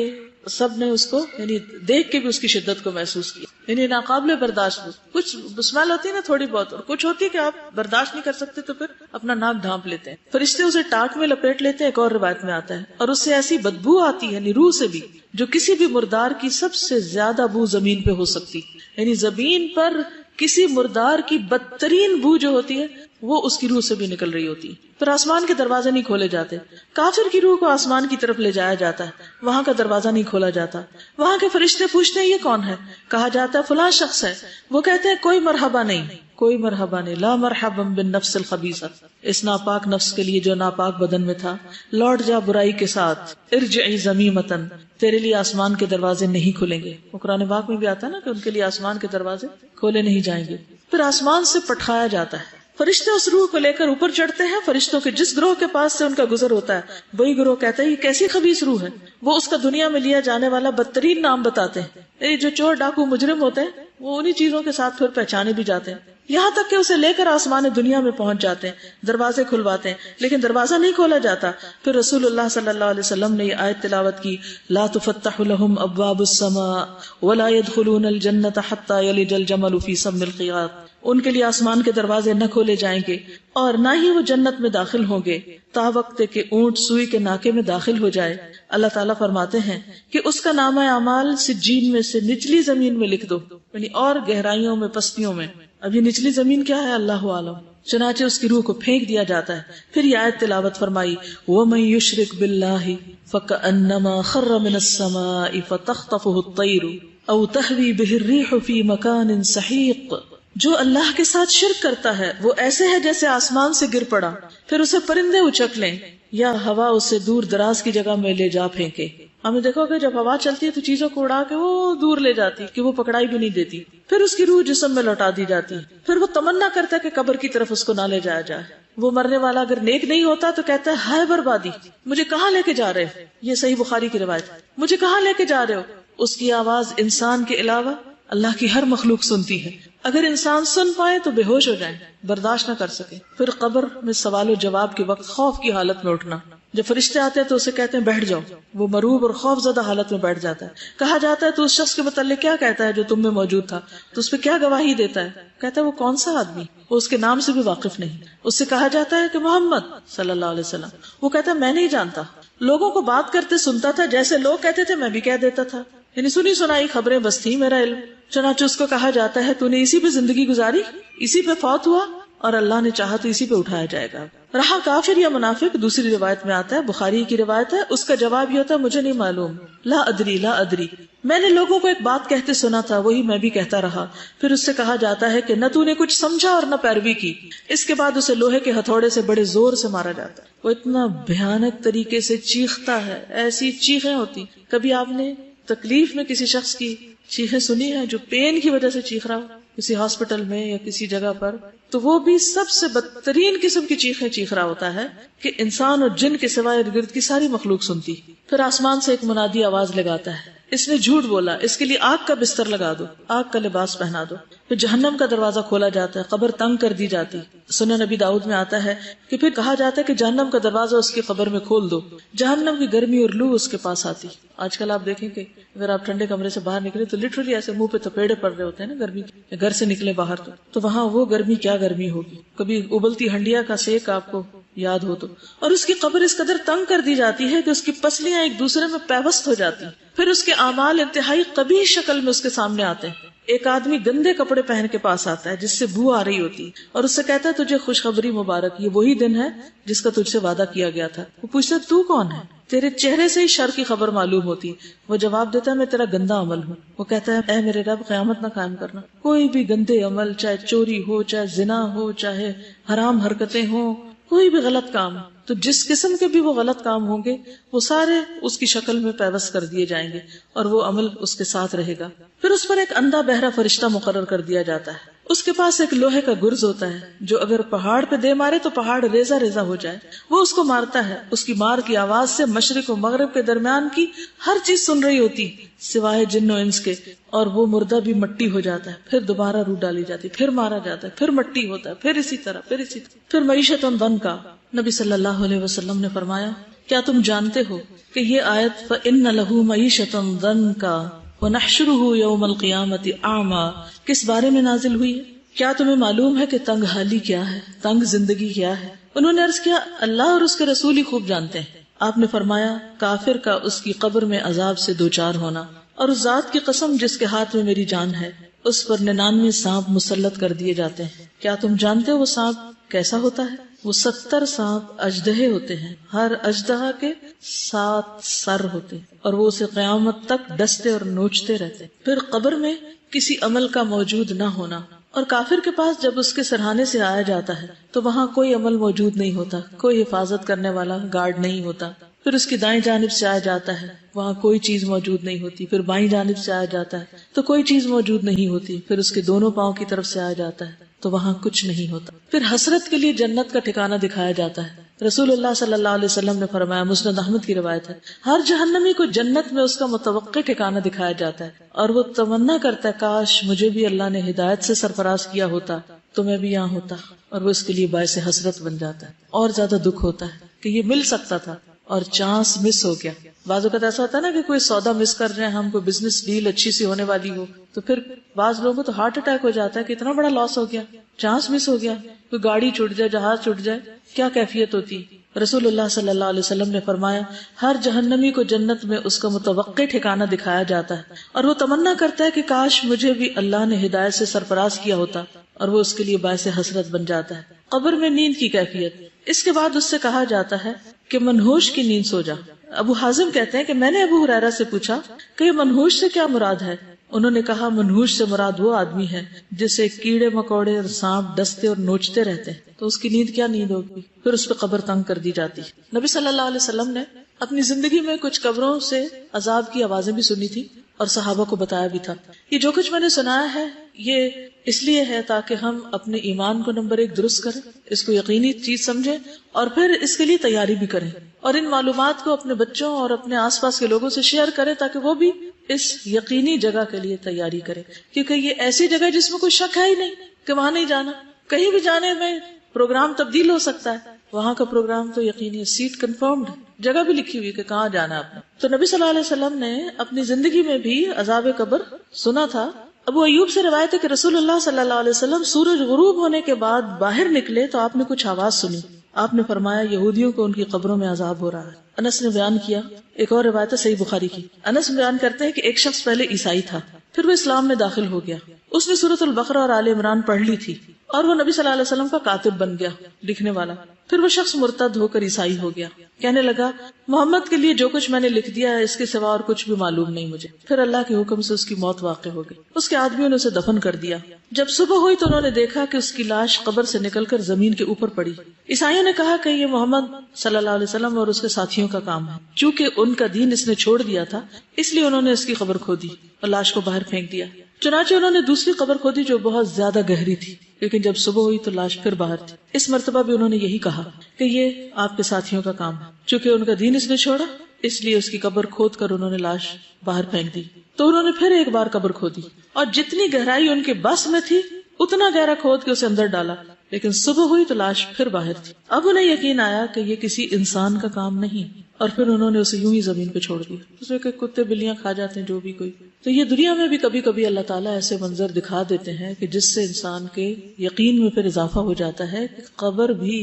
سب نے اس کو یعنی دیکھ کے بھی اس کی شدت کو محسوس کیا. یعنی ناقابل برداشت. کچھ اسمیل ہوتی ہے نا تھوڑی بہت، اور کچھ ہوتی ہے کہ آپ برداشت نہیں کر سکتے تو پھر اپنا ناک ڈھانپ لیتے ہیں. فرشتے اسے ٹاٹ میں لپیٹ لیتے ہیں، ایک اور روایت میں آتا ہے، اور اس سے ایسی بدبو آتی ہے یعنی روح سے بھی جو کسی بھی مردار کی سب سے زیادہ بو زمین پہ ہو سکتی. یعنی زمین پر کسی مردار کی بدترین بو جو ہوتی ہے وہ اس کی روح سے بھی نکل رہی ہوتی. پھر آسمان کے دروازے نہیں کھولے جاتے. کافر کی روح کو آسمان کی طرف لے جایا جاتا ہے، وہاں کا دروازہ نہیں کھولا جاتا. وہاں کے فرشتے پوچھتے ہیں یہ کون ہے؟ کہا جاتا ہے فلاں شخص ہے. وہ کہتے ہیں کوئی مرحبا نہیں، کوئی مرحبا نہیں، لا مرحبا بالنفس الخبیثہ، اس ناپاک نفس کے لیے جو ناپاک بدن میں تھا. لوٹ جا برائی کے ساتھ، ارجعی ذمیمتن، تیرے لیے آسمان کے دروازے نہیں کھلیں گے. قرآن پاک میں بھی آتا ہے نا کہ ان کے لیے آسمان کے دروازے کھولے نہیں جائیں گے. پھر آسمان سے پٹھایا جاتا ہے. فرشتے اس روح کو لے کر اوپر چڑھتے ہیں. فرشتوں کے جس گروہ کے پاس سے ان کا گزر ہوتا ہے وہی گروہ کہتا ہے یہ کیسی خبیث روح ہے. وہ اس کا دنیا میں لیا جانے والا بدترین نام بتاتے ہیں. یہ جو چور ڈاکو مجرم ہوتے ہیں وہ انہی چیزوں کے ساتھ پھر پہچانے بھی جاتے ہیں، یہاں تک کہ اسے لے کر آسمان دنیا میں پہنچ جاتے ہیں، دروازے کھلواتے ہیں، لیکن دروازہ نہیں کھولا جاتا. پھر رسول اللہ صلی اللہ علیہ وسلم نے یہ آیت تلاوت کی، لا تفتح لهم ابواب السماء ولا يدخلون الجنة حتى يلج الجمل في سم الخياط. ان کے لیے آسمان کے دروازے نہ کھولے جائیں گے اور نہ ہی وہ جنت میں داخل ہوں گے تا وقت کہ اونٹ سوئی کے ناکے میں داخل ہو جائے. اللہ تعالیٰ فرماتے ہیں کہ اس کا نامہ اعمال سجین میں سے نچلی زمین میں لکھ دو، یعنی اور گہرائیوں میں، پستیوں میں. اب یہ نچلی زمین کیا ہے اللہ عالم. چنانچہ اس کی روح کو پھینک دیا جاتا ہے. پھر یہ آیت تلاوت فرمائی، وَمَن يُشْرِكْ بِاللَّهِ فَكَأَنَّمَا خَرَّ مِنَ السَّمَاءِ فَتَخْطَفُهُ الطَّيْرُ أَوْ تَهْوِي بِهِ الرِّيحُ فِي مَكَانٍ سَحِيقٍ جو اللہ کے ساتھ شرک کرتا ہے وہ ایسے ہے جیسے آسمان سے گر پڑا پھر اسے پرندے اچک لیں یا ہوا اسے دور دراز کی جگہ میں لے جا پھینکے. ہمیں دیکھو کہ جب ہوا چلتی ہے تو چیزوں کو اڑا کے وہ دور لے جاتی کہ وہ پکڑائی بھی نہیں دیتی. پھر اس کی روح جسم میں لوٹا دی جاتی. پھر وہ تمنا کرتا ہے کہ قبر کی طرف اس کو نہ لے جایا جائے. وہ مرنے والا اگر نیک نہیں ہوتا تو کہتا ہے ہائے بربادی, مجھے کہاں لے کے جا رہے ہو. یہ صحیح بخاری کی روایت, مجھے کہاں لے کے جا رہے ہو. اس کی آواز انسان کے علاوہ اللہ کی ہر مخلوق سنتی ہے. اگر انسان سن پائے تو بے ہوش ہو جائیں, برداشت نہ کر سکے. پھر قبر میں سوال و جواب کے وقت خوف کی حالت میں اٹھنا. جب فرشتے آتے ہیں تو اسے کہتے ہیں بیٹھ جاؤ. وہ مروب اور خوف زدہ حالت میں بیٹھ جاتا ہے. کہا جاتا ہے تو اس شخص کے متعلق کیا کہتا ہے جو تم میں موجود تھا, تو اس پہ کیا گواہی دیتا ہے. کہتا ہے وہ کون سا آدمی, وہ اس کے نام سے بھی واقف نہیں. اس سے کہا جاتا ہے کہ محمد صلی اللہ علیہ وسلم. وہ کہتا ہے میں نہیں جانتا. لوگوں کو بات کرتے سنتا تھا, جیسے لوگ کہتے تھے میں بھی کہہ دیتا تھا. یعنی سنی سنائی خبریں بس تھی میرا علم. چنانچہ اس کو کہا جاتا ہے تو نے اسی پہ زندگی گزاری, اسی پہ فوت ہوا, اور اللہ نے چاہا تو اسی پہ اٹھایا جائے گا. رہا کافر یا منافق, دوسری روایت میں آتا ہے, بخاری کی روایت ہے, اس کا جواب یہ ہوتا ہے مجھے نہیں معلوم, لا ادری لا ادری. میں نے لوگوں کو ایک بات کہتے سنا تھا, وہی میں بھی کہتا رہا. پھر اس سے کہا جاتا ہے کہ نہ تو نے کچھ سمجھا اور نہ پیروی کی. اس کے بعد اسے لوہے کے ہتھوڑے سے بڑے زور سے مارا جاتا ہے. وہ اتنا بھیانک طریقے سے چیختا ہے, ایسی چیخیں ہوتی. کبھی آپ نے تکلیف میں کسی شخص کی چیخیں سنی ہے جو پین کی وجہ سے چیخ رہا ہو کسی ہاسپٹل میں یا کسی جگہ پر؟ تو وہ بھی سب سے بدترین قسم کی چیخیں چیخ رہا ہوتا ہے کہ انسان اور جن کے سوائے ارد گرد کی ساری مخلوق سنتی. پھر آسمان سے ایک منادی آواز لگاتا ہے, اس نے جھوٹ بولا, اس کے لیے آگ کا بستر لگا دو, آگ کا لباس پہنا دو. پھر جہنم کا دروازہ کھولا جاتا ہے, قبر تنگ کر دی جاتی. سنن نبی داؤد میں آتا ہے کہ پھر کہا جاتا ہے کہ جہنم کا دروازہ اس کی قبر میں کھول دو. جہنم کی گرمی اور لو اس کے پاس آتی. آج کل آپ دیکھیں کہ اگر آپ ٹھنڈے کمرے سے باہر نکلے تو لٹرلی ایسے منہ پہ تپیڑے پڑ رہے ہوتے ہیں نا گرمی کے. گھر سے نکلے باہر تو وہاں وہ گرمی کیا گرمی ہوگی. کبھی ابلتی ہنڈیا کا سیک آپ کو یاد ہو تو. اور اس کی قبر اس قدر تنگ کر دی جاتی ہے کہ اس کی پسلیاں ایک دوسرے میں پیوست ہو جاتی. پھر اس کے اعمال انتہائی قبیح شکل میں اس کے سامنے آتے ہیں. ایک آدمی گندے کپڑے پہن کے پاس آتا ہے جس سے بو آ رہی ہوتی, اور اس سے کہتا ہے تجھے خوشخبری مبارک, یہ وہی دن ہے جس کا تجھ سے وعدہ کیا گیا تھا. وہ پوچھتا ہے تو کون ہے, تیرے چہرے سے ہی شر کی خبر معلوم ہوتی. وہ جواب دیتا ہے میں تیرا گندا عمل ہوں. وہ کہتا ہے اے میرے رب قیامت نہ قائم کرنا. کوئی بھی گندے عمل, چاہے چوری ہو, چاہے زنا ہو, چاہے حرام حرکتیں ہوں, کوئی بھی غلط کام, تو جس قسم کے بھی وہ غلط کام ہوں گے وہ سارے اس کی شکل میں پیوست کر دیے جائیں گے اور وہ عمل اس کے ساتھ رہے گا. پھر اس پر ایک اندھا بہرا فرشتہ مقرر کر دیا جاتا ہے. اس کے پاس ایک لوہے کا گرز ہوتا ہے جو اگر پہاڑ پہ دے مارے تو پہاڑ ریزہ ریزہ ہو جائے. وہ اس کو مارتا ہے. اس کی مار کی آواز سے مشرق و مغرب کے درمیان کی ہر چیز سن رہی ہوتی سوائے جن و انس کے, اور وہ مردہ بھی مٹی ہو جاتا ہے. پھر دوبارہ روح ڈالی جاتی, پھر مارا جاتا ہے, پھر مٹی ہوتا ہے, پھر اسی طرح, پھر اسی طرح. پھر معیشت ضن کا نبی صلی اللہ علیہ وسلم نے فرمایا کیا تم جانتے ہو کہ یہ آیت فَإِنَّ لَهُ مَعِيشَةً ضَنْكَ وَنَحْشُرُهُ يَوْمَ الْقِيَامَةِ أَعْمَى کس بارے میں نازل ہوئی ہے؟ کیا تمہیں معلوم ہے کہ تنگ حالی کیا ہے, تنگ زندگی کیا ہے؟ انہوں نے عرض کیا اللہ اور اس کے رسول ہی خوب جانتے ہیں. آپ نے فرمایا کافر کا اس کی قبر میں عذاب سے دوچار ہونا, اور اس ذات کی قسم جس کے ہاتھ میں میری جان ہے اس پر 99 سانپ مسلط کر دیے جاتے ہیں. کیا تم جانتے ہو وہ سانپ کیسا ہوتا ہے؟ وہ 70 سانپ اژدہے ہوتے ہیں, ہر اژدہا کے 7 سر ہوتے ہیں, اور وہ اسے قیامت تک ڈستے اور نوچتے رہتے. پھر قبر میں کسی عمل کا موجود نہ ہونا, اور کافر کے پاس جب اس کے سرہانے سے آیا جاتا ہے تو وہاں کوئی عمل موجود نہیں ہوتا, کوئی حفاظت کرنے والا گارڈ نہیں ہوتا. پھر اس کی دائیں جانب سے آیا جاتا ہے, وہاں کوئی چیز موجود نہیں ہوتی. پھر بائیں جانب سے آیا جاتا ہے تو کوئی چیز موجود نہیں ہوتی. پھر اس کے دونوں پاؤں کی طرف سے آیا جاتا ہے تو وہاں کچھ نہیں ہوتا. پھر حسرت کے لیے جنت کا ٹھکانہ دکھایا جاتا ہے. رسول اللہ صلی اللہ علیہ وسلم نے فرمایا, مسند احمد کی روایت ہے, ہر جہنمی کو جنت میں اس کا متوقع ٹھکانہ دکھایا جاتا ہے اور وہ تمنا کرتا ہے کاش مجھے بھی اللہ نے ہدایت سے سرفراز کیا ہوتا تو میں بھی یہاں ہوتا, اور وہ اس کے لیے باعث حسرت بن جاتا ہے. اور زیادہ دکھ ہوتا ہے کہ یہ مل سکتا تھا اور چانس مس ہو گیا. بعض اوقات ایسا ہوتا ہے نا کہ کوئی سودا مس کر رہے ہیں ہم, کوئی بزنس ڈیل اچھی سی ہونے والی ہو, تو پھر بعض لوگوں کو تو ہارٹ اٹیک ہو جاتا ہے کہ اتنا بڑا لاس ہو گیا, چانس مس ہو گیا. کوئی گاڑی چھوٹ جائے, جہاز چھوٹ جائے, کیا کیفیت ہوتی. رسول اللہ صلی اللہ علیہ وسلم نے فرمایا ہر جہنمی کو جنت میں اس کا متوقع ٹھکانہ دکھایا جاتا ہے اور وہ تمنا کرتا ہے کہ کاش مجھے بھی اللہ نے ہدایت سے سرفراز کیا ہوتا, اور وہ اس کے لیے باعث حسرت بن جاتا ہے. قبر میں نیند کی کیفیت. اس کے بعد اس سے کہا جاتا ہے کہ منحوش کی نیند سو جا. ابو حازم کہتے ہیں کہ میں نے ابو ہریرہ سے پوچھا کہ یہ منحوش سے کیا مراد ہے, انہوں نے کہا منحوس سے مراد وہ آدمی ہے جسے کیڑے مکوڑے اور سانپ ڈستے اور نوچتے رہتے ہیں، تو اس کی نیند کیا نیند ہوگی؟ پھر اس پہ قبر تنگ کر دی جاتی ہے۔ نبی صلی اللہ علیہ وسلم نے اپنی زندگی میں کچھ قبروں سے عذاب کی آوازیں بھی سنی تھی اور صحابہ کو بتایا بھی تھا۔ یہ جو کچھ میں نے سنایا ہے یہ اس لیے ہے تاکہ ہم اپنے ایمان کو نمبر 1 درست کریں، اس کو یقینی چیز سمجھیں اور پھر اس کے لیے تیاری بھی کریں، اور ان معلومات کو اپنے بچوں اور اپنے آس پاس کے لوگوں سے شیئر کریں تاکہ وہ بھی اس یقینی جگہ کے لیے تیاری کریں، کیونکہ یہ ایسی جگہ ہے جس میں کوئی شک ہے ہی نہیں کہ وہاں نہیں جانا۔ کہیں بھی جانے میں پروگرام تبدیل ہو سکتا ہے، وہاں کا پروگرام تو یقینی ہے، سیٹ کنفرمڈ ہے، جگہ بھی لکھی ہوئی کہ کہاں جانا ہے آپ نے۔ تو نبی صلی اللہ علیہ وسلم نے اپنی زندگی میں بھی عذاب قبر سنا تھا۔ ابو ایوب سے روایت ہے کہ رسول اللہ صلی اللہ علیہ وسلم سورج غروب ہونے کے بعد باہر نکلے تو آپ نے کچھ آواز سنی، آپ نے فرمایا یہودیوں کو ان کی قبروں میں عذاب ہو رہا ہے۔ انس نے بیان کیا، ایک اور روایت ہے صحیح بخاری کی، انس بیان کرتے ہیں کہ ایک شخص پہلے عیسائی تھا، پھر وہ اسلام میں داخل ہو گیا، اس نے سورۃ البقرہ اور آل عمران پڑھ لی تھی اور وہ نبی صلی اللہ علیہ وسلم کا کاتب بن گیا، لکھنے والا۔ پھر وہ شخص مرتد ہو کر عیسائی ہو گیا، کہنے لگا محمد کے لیے جو کچھ میں نے لکھ دیا ہے اس کے سوا اور کچھ بھی معلوم نہیں مجھے۔ پھر اللہ کے حکم سے اس کی موت واقع ہو گئی، اس کے آدمیوں نے اسے دفن کر دیا۔ جب صبح ہوئی تو انہوں نے دیکھا کہ اس کی لاش قبر سے نکل کر زمین کے اوپر پڑی۔ عیسائیوں نے کہا کہ یہ محمد صلی اللہ علیہ وسلم اور اس کے ساتھیوں کا کام ہے، چونکہ ان کا دین اس نے چھوڑ دیا تھا اس لیے انہوں نے اس کی قبر کھودی اور لاش کو باہر پھینک دیا۔ چنانچہ انہوں نے دوسری قبر کھودی جو بہت زیادہ گہری تھی، لیکن جب صبح ہوئی تو لاش پھر باہر تھی۔ اس مرتبہ بھی انہوں نے یہی کہا کہ یہ آپ کے ساتھیوں کا کام ہے، چونکہ ان کا دین اس نے چھوڑا اس لیے اس کی قبر کھود کر انہوں نے لاش باہر پھینک دی۔ تو انہوں نے پھر ایک بار قبر کھودی اور جتنی گہرائی ان کے بس میں تھی اتنا گہرا کھود کے اسے اندر ڈالا، لیکن صبح ہوئی تو لاش پھر باہر تھی۔ اب انہیں یقین آیا کہ یہ کسی انسان کا کام نہیں، اور پھر انہوں نے اسے یوں ہی زمین پہ چھوڑ دیا، اس میں کہ کتے بلیاں کھا جاتے ہیں جو بھی کوئی۔ تو یہ دنیا میں بھی کبھی کبھی اللہ تعالیٰ ایسے منظر دکھا دیتے ہیں کہ جس سے انسان کے یقین میں پھر اضافہ ہو جاتا ہے کہ قبر بھی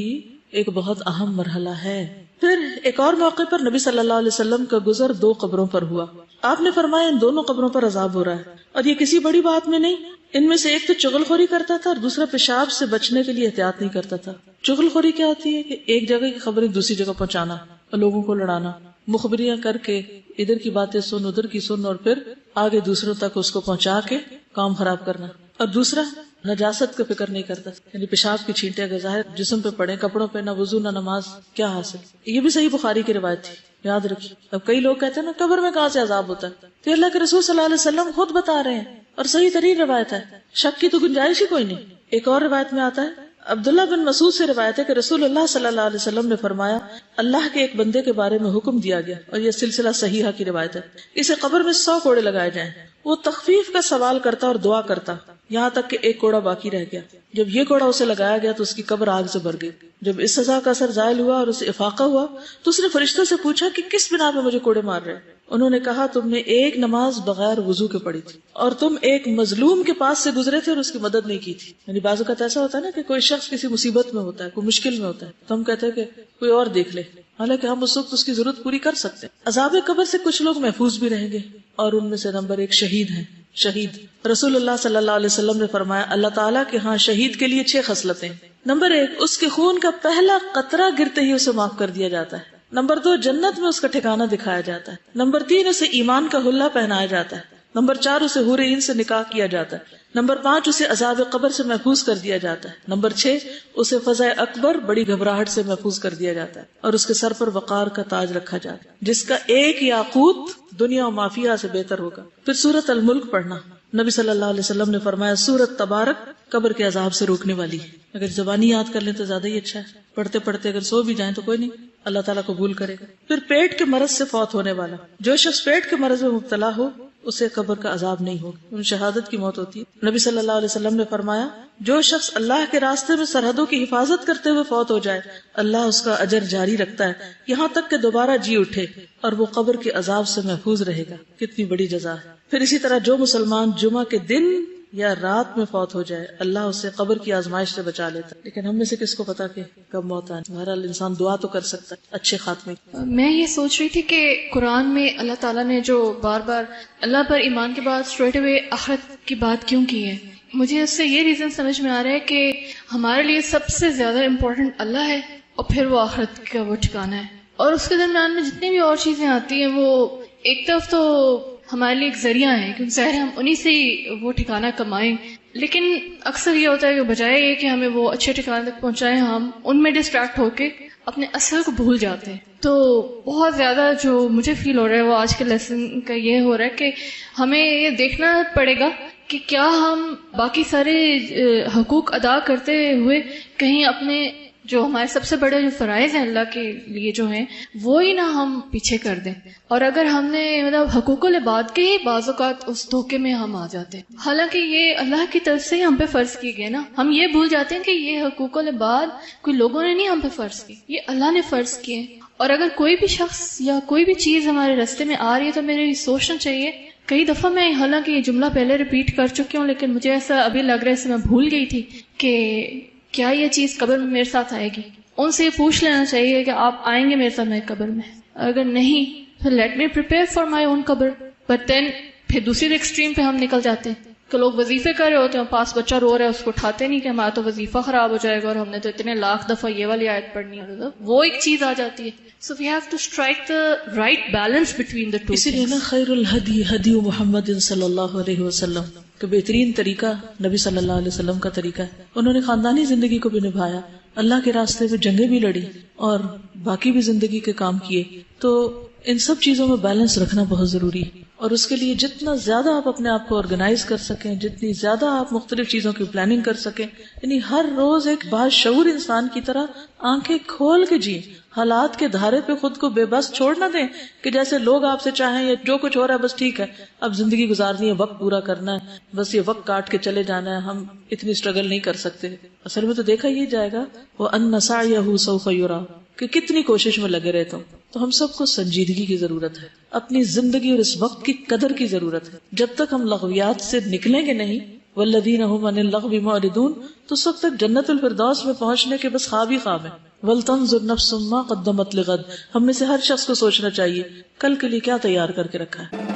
ایک بہت اہم مرحلہ ہے۔ پھر ایک اور موقع پر نبی صلی اللہ علیہ وسلم کا گزر 2 قبروں پر ہوا، آپ نے فرمایا ان دونوں قبروں پر عذاب ہو رہا ہے، اور یہ کسی بڑی بات میں نہیں، ان میں سے ایک تو چغل خوری کرتا تھا اور دوسرا پیشاب سے بچنے کے لیے احتیاط نہیں کرتا تھا۔ چغل خوری کیا ہوتی ہے کہ ایک جگہ کی خبریں دوسری جگہ پہنچانا اور لوگوں کو لڑانا، مخبریاں کر کے ادھر کی باتیں سن ادھر کی سن اور پھر آگے دوسروں تک اس کو پہنچا کے کام خراب کرنا۔ اور دوسرا نجاست کا فکر نہیں کرتا، یعنی پیشاب کی چھینٹیں اگر ظاہر جسم پہ پڑے، کپڑوں پہ، نہ وضو نہ نماز، کیا حاصل۔ یہ بھی صحیح بخاری کی روایت تھی، یاد رکھیے۔ اب کئی لوگ کہتے ہیں نا قبر میں کہاں سے عذاب ہوتا ہے، تو اللہ کے رسول صلی اللہ علیہ وسلم خود بتا رہے ہیں اور صحیح ترین روایت ہے، شک کی تو گنجائش ہی کوئی نہیں۔ ایک اور روایت میں آتا ہے، عبداللہ بن مسعود سے روایت ہے کہ رسول اللہ صلی اللہ علیہ وسلم نے فرمایا اللہ کے ایک بندے کے بارے میں حکم دیا گیا، اور یہ سلسلہ صحیحہ کی روایت ہے، اسے قبر میں 100 کوڑے لگائے جائیں، وہ تخفیف کا سوال کرتا اور دعا کرتا یہاں تک کہ ایک کوڑا باقی رہ گیا۔ جب یہ کوڑا اسے لگایا گیا تو اس کی قبر آگ سے بھر گئی۔ جب اس سزا کا اثر زائل ہوا اور اسے افاقہ ہوا تو اس نے فرشتوں سے پوچھا کہ کس بنا پہ مجھے کوڑے مار رہے ہیں؟ انہوں نے کہا تم نے ایک نماز بغیر وضو کے پڑھی تھی اور تم ایک مظلوم کے پاس سے گزرے تھے اور اس کی مدد نہیں کی تھی۔ یعنی بعض اوقات ایسا ہوتا ہے نا کہ کوئی شخص کسی مصیبت میں ہوتا ہے، کوئی مشکل میں ہوتا ہے، تو ہم کہتے ہیں کہ کوئی اور دیکھ لے، حالانکہ ہم اس وقت اس کی ضرورت پوری کر سکتے ہیں۔ عذاب قبر سے کچھ لوگ محفوظ بھی رہیں گے اور ان میں سے نمبر 1 شہید ہیں۔ شہید رسول اللہ صلی اللہ علیہ وسلم نے فرمایا اللہ تعالیٰ کے ہاں شہید کے لیے 6 خصلتیں۔ نمبر 1 اس کے خون کا پہلا قطرہ گرتے ہی اسے معاف کر دیا جاتا ہے۔ نمبر 2 جنت میں اس کا ٹھکانہ دکھایا جاتا ہے۔ نمبر 3 اسے ایمان کا حلہ پہنایا جاتا ہے۔ نمبر 4 اسے حور عین سے نکاح کیا جاتا ہے۔ نمبر 5 اسے عذاب قبر سے محفوظ کر دیا جاتا ہے۔ نمبر 6 اسے فضا اکبر بڑی گھبراہٹ سے محفوظ کر دیا جاتا ہے اور اس کے سر پر وقار کا تاج رکھا جاتا ہے جس کا ایک یاقوت دنیا و مافیہ سے بہتر ہوگا۔ پھر سورۃ الملک پڑھنا، نبی صلی اللہ علیہ وسلم نے فرمایا سورۃ تبارک قبر کے عذاب سے روکنے والی ہے۔ اگر زبانی یاد کر لیں تو زیادہ ہی اچھا ہے، پڑھتے پڑھتے اگر سو بھی جائیں تو کوئی نہیں، اللہ تعالیٰ قبول کرے گا۔ پھر پیٹ کے مرض سے فوت ہونے والا، جو شخص پیٹ کے مرض میں مبتلا ہو اسے قبر کا عذاب نہیں ہوگا، ان شہادت کی موت ہوتی ہے۔ نبی صلی اللہ علیہ وسلم نے فرمایا جو شخص اللہ کے راستے میں سرحدوں کی حفاظت کرتے ہوئے فوت ہو جائے اللہ اس کا اجر جاری رکھتا ہے یہاں تک کہ دوبارہ جی اٹھے اور وہ قبر کے عذاب سے محفوظ رہے گا۔ کتنی بڑی جزا ہے۔ پھر اسی طرح جو مسلمان جمعہ کے دن یا رات میں فوت ہو جائے اللہ اسے قبر کی آزمائش سے بچا لیتا ہے، لیکن ہم میں سے کس کو پتا کہ کب موت آئے۔ بہرحال انسان دعا تو کر سکتا ہے اچھے خاتمے کی۔ میں یہ سوچ رہی تھی کہ قرآن میں اللہ تعالیٰ نے جو بار بار اللہ پر ایمان کے بعد اسٹریٹ اوے آخرت کی بات کیوں کی ہے، مجھے اس سے یہ ریزن سمجھ میں آ رہا ہے کہ ہمارے لیے سب سے زیادہ امپورٹنٹ اللہ ہے اور پھر وہ آخرت کا وہ ٹھکانہ ہے، اور اس کے درمیان میں جتنی بھی اور چیزیں آتی ہیں وہ ایک طرف تو ہمارے لیے ایک ذریعہ ہیں کہ ظاہر ہم انہی سے ہی وہ ٹھکانہ کمائیں، لیکن اکثر یہ ہوتا ہے کہ بجائے یہ کہ ہمیں وہ اچھے ٹھکانے تک پہنچائیں، ہم ان میں ڈسٹریکٹ ہو کے اپنے اصل کو بھول جاتے ہیں. تو بہت زیادہ جو مجھے فیل ہو رہا ہے وہ آج کے لیسن کا یہ ہو رہا ہے کہ ہمیں یہ دیکھنا پڑے گا کہ کیا ہم باقی سارے حقوق ادا کرتے ہوئے کہیں اپنے جو ہمارے سب سے بڑے جو فرائض ہیں اللہ کے لیے جو ہیں وہ ہی نہ ہم پیچھے کر دیں. اور اگر ہم نے مطلب حقوق العباد کے ہی بعض اوقات اس دھوکے میں ہم آ جاتے ہیں، حالانکہ یہ اللہ کی طرف سے ہی ہم پہ فرض کیے گئے نا. ہم یہ بھول جاتے ہیں کہ یہ حقوق العباد کوئی لوگوں نے نہیں ہم پہ فرض کی، یہ اللہ نے فرض کیے. اور اگر کوئی بھی شخص یا کوئی بھی چیز ہمارے راستے میں آ رہی ہے تو میرے سوچنا چاہیے. کئی دفعہ میں حالانکہ یہ جملہ پہلے ریپیٹ کر چکی ہوں لیکن مجھے ایسا ابھی لگ رہا ہے، اسے میں بھول گئی تھی کہ کیا یہ چیز قبر میں میرے ساتھ آئے گی. ان سے یہ پوچھ لینا چاہیے کہ آپ آئیں گے میرے ساتھ میری قبر میں. اگر نہیں تو let me prepare for my own قبر. بٹ دین پھر دوسری ایکسٹریم پہ ہم نکل جاتے ہیں کہ لوگ وظیفے کر رہے ہوتے ہیں، پاس بچہ رو رہا ہے، اس کو اٹھاتے نہیں کہ ہمارا تو وظیفہ خراب ہو جائے گا اور ہم نے تو اتنے لاکھ دفعہ یہ والی آیت پڑھنی ہے. وہ ایک چیز آ جاتی ہے. So we have to strike the right balance between the two. اسی لیے نا خیر الہدی ہدی محمد صلی اللہ علیہ وسلم کہ بہترین طریقہ نبی صلی اللہ علیہ وسلم کا طریقہ ہے. انہوں نے خاندانی زندگی کو بھی نبھایا، اللہ کے راستے میں جنگیں بھی لڑی اور باقی بھی زندگی کے کام کیے. تو ان سب چیزوں میں بیلنس رکھنا بہت ضروری ہے، اور اس کے لیے جتنا زیادہ آپ اپنے آپ کو آرگنائز کر سکیں، جتنی زیادہ آپ مختلف چیزوں کی پلاننگ کر سکیں، یعنی ہر روز ایک باشعور انسان کی طرح آنکھیں کھول کے جئیں، حالات کے دھارے پہ خود کو بے بس چھوڑ نہ دیں کہ جیسے لوگ آپ سے چاہیں یا جو کچھ ہو رہا ہے بس ٹھیک ہے، اب زندگی گزارنی ہے، وقت پورا کرنا ہے، بس یہ وقت کاٹ کے چلے جانا ہے، ہم اتنی اسٹرگل نہیں کر سکتے. اصل میں تو دیکھا یہ جائے گا وَأَنَّ سَعْيَهُ سَوْفَ يُرَىٰ کہ کتنی کوشش میں لگے رہتا ہوں. تو ہم سب کو سنجیدگی کی ضرورت ہے، اپنی زندگی اور اس وقت کی قدر کی ضرورت ہے. جب تک ہم لغویات سے نکلیں گے نہیں، والذین هم عن اللغو معرضون، تو اس وقت تک جنت الفردوس میں پہنچنے کے بس خواب ہی خواب ہیں. ولتنظر نفس ما قدمت لغد، ہم میں سے ہر شخص کو سوچنا چاہیے کل کے لیے کیا تیار کر کے رکھا ہے.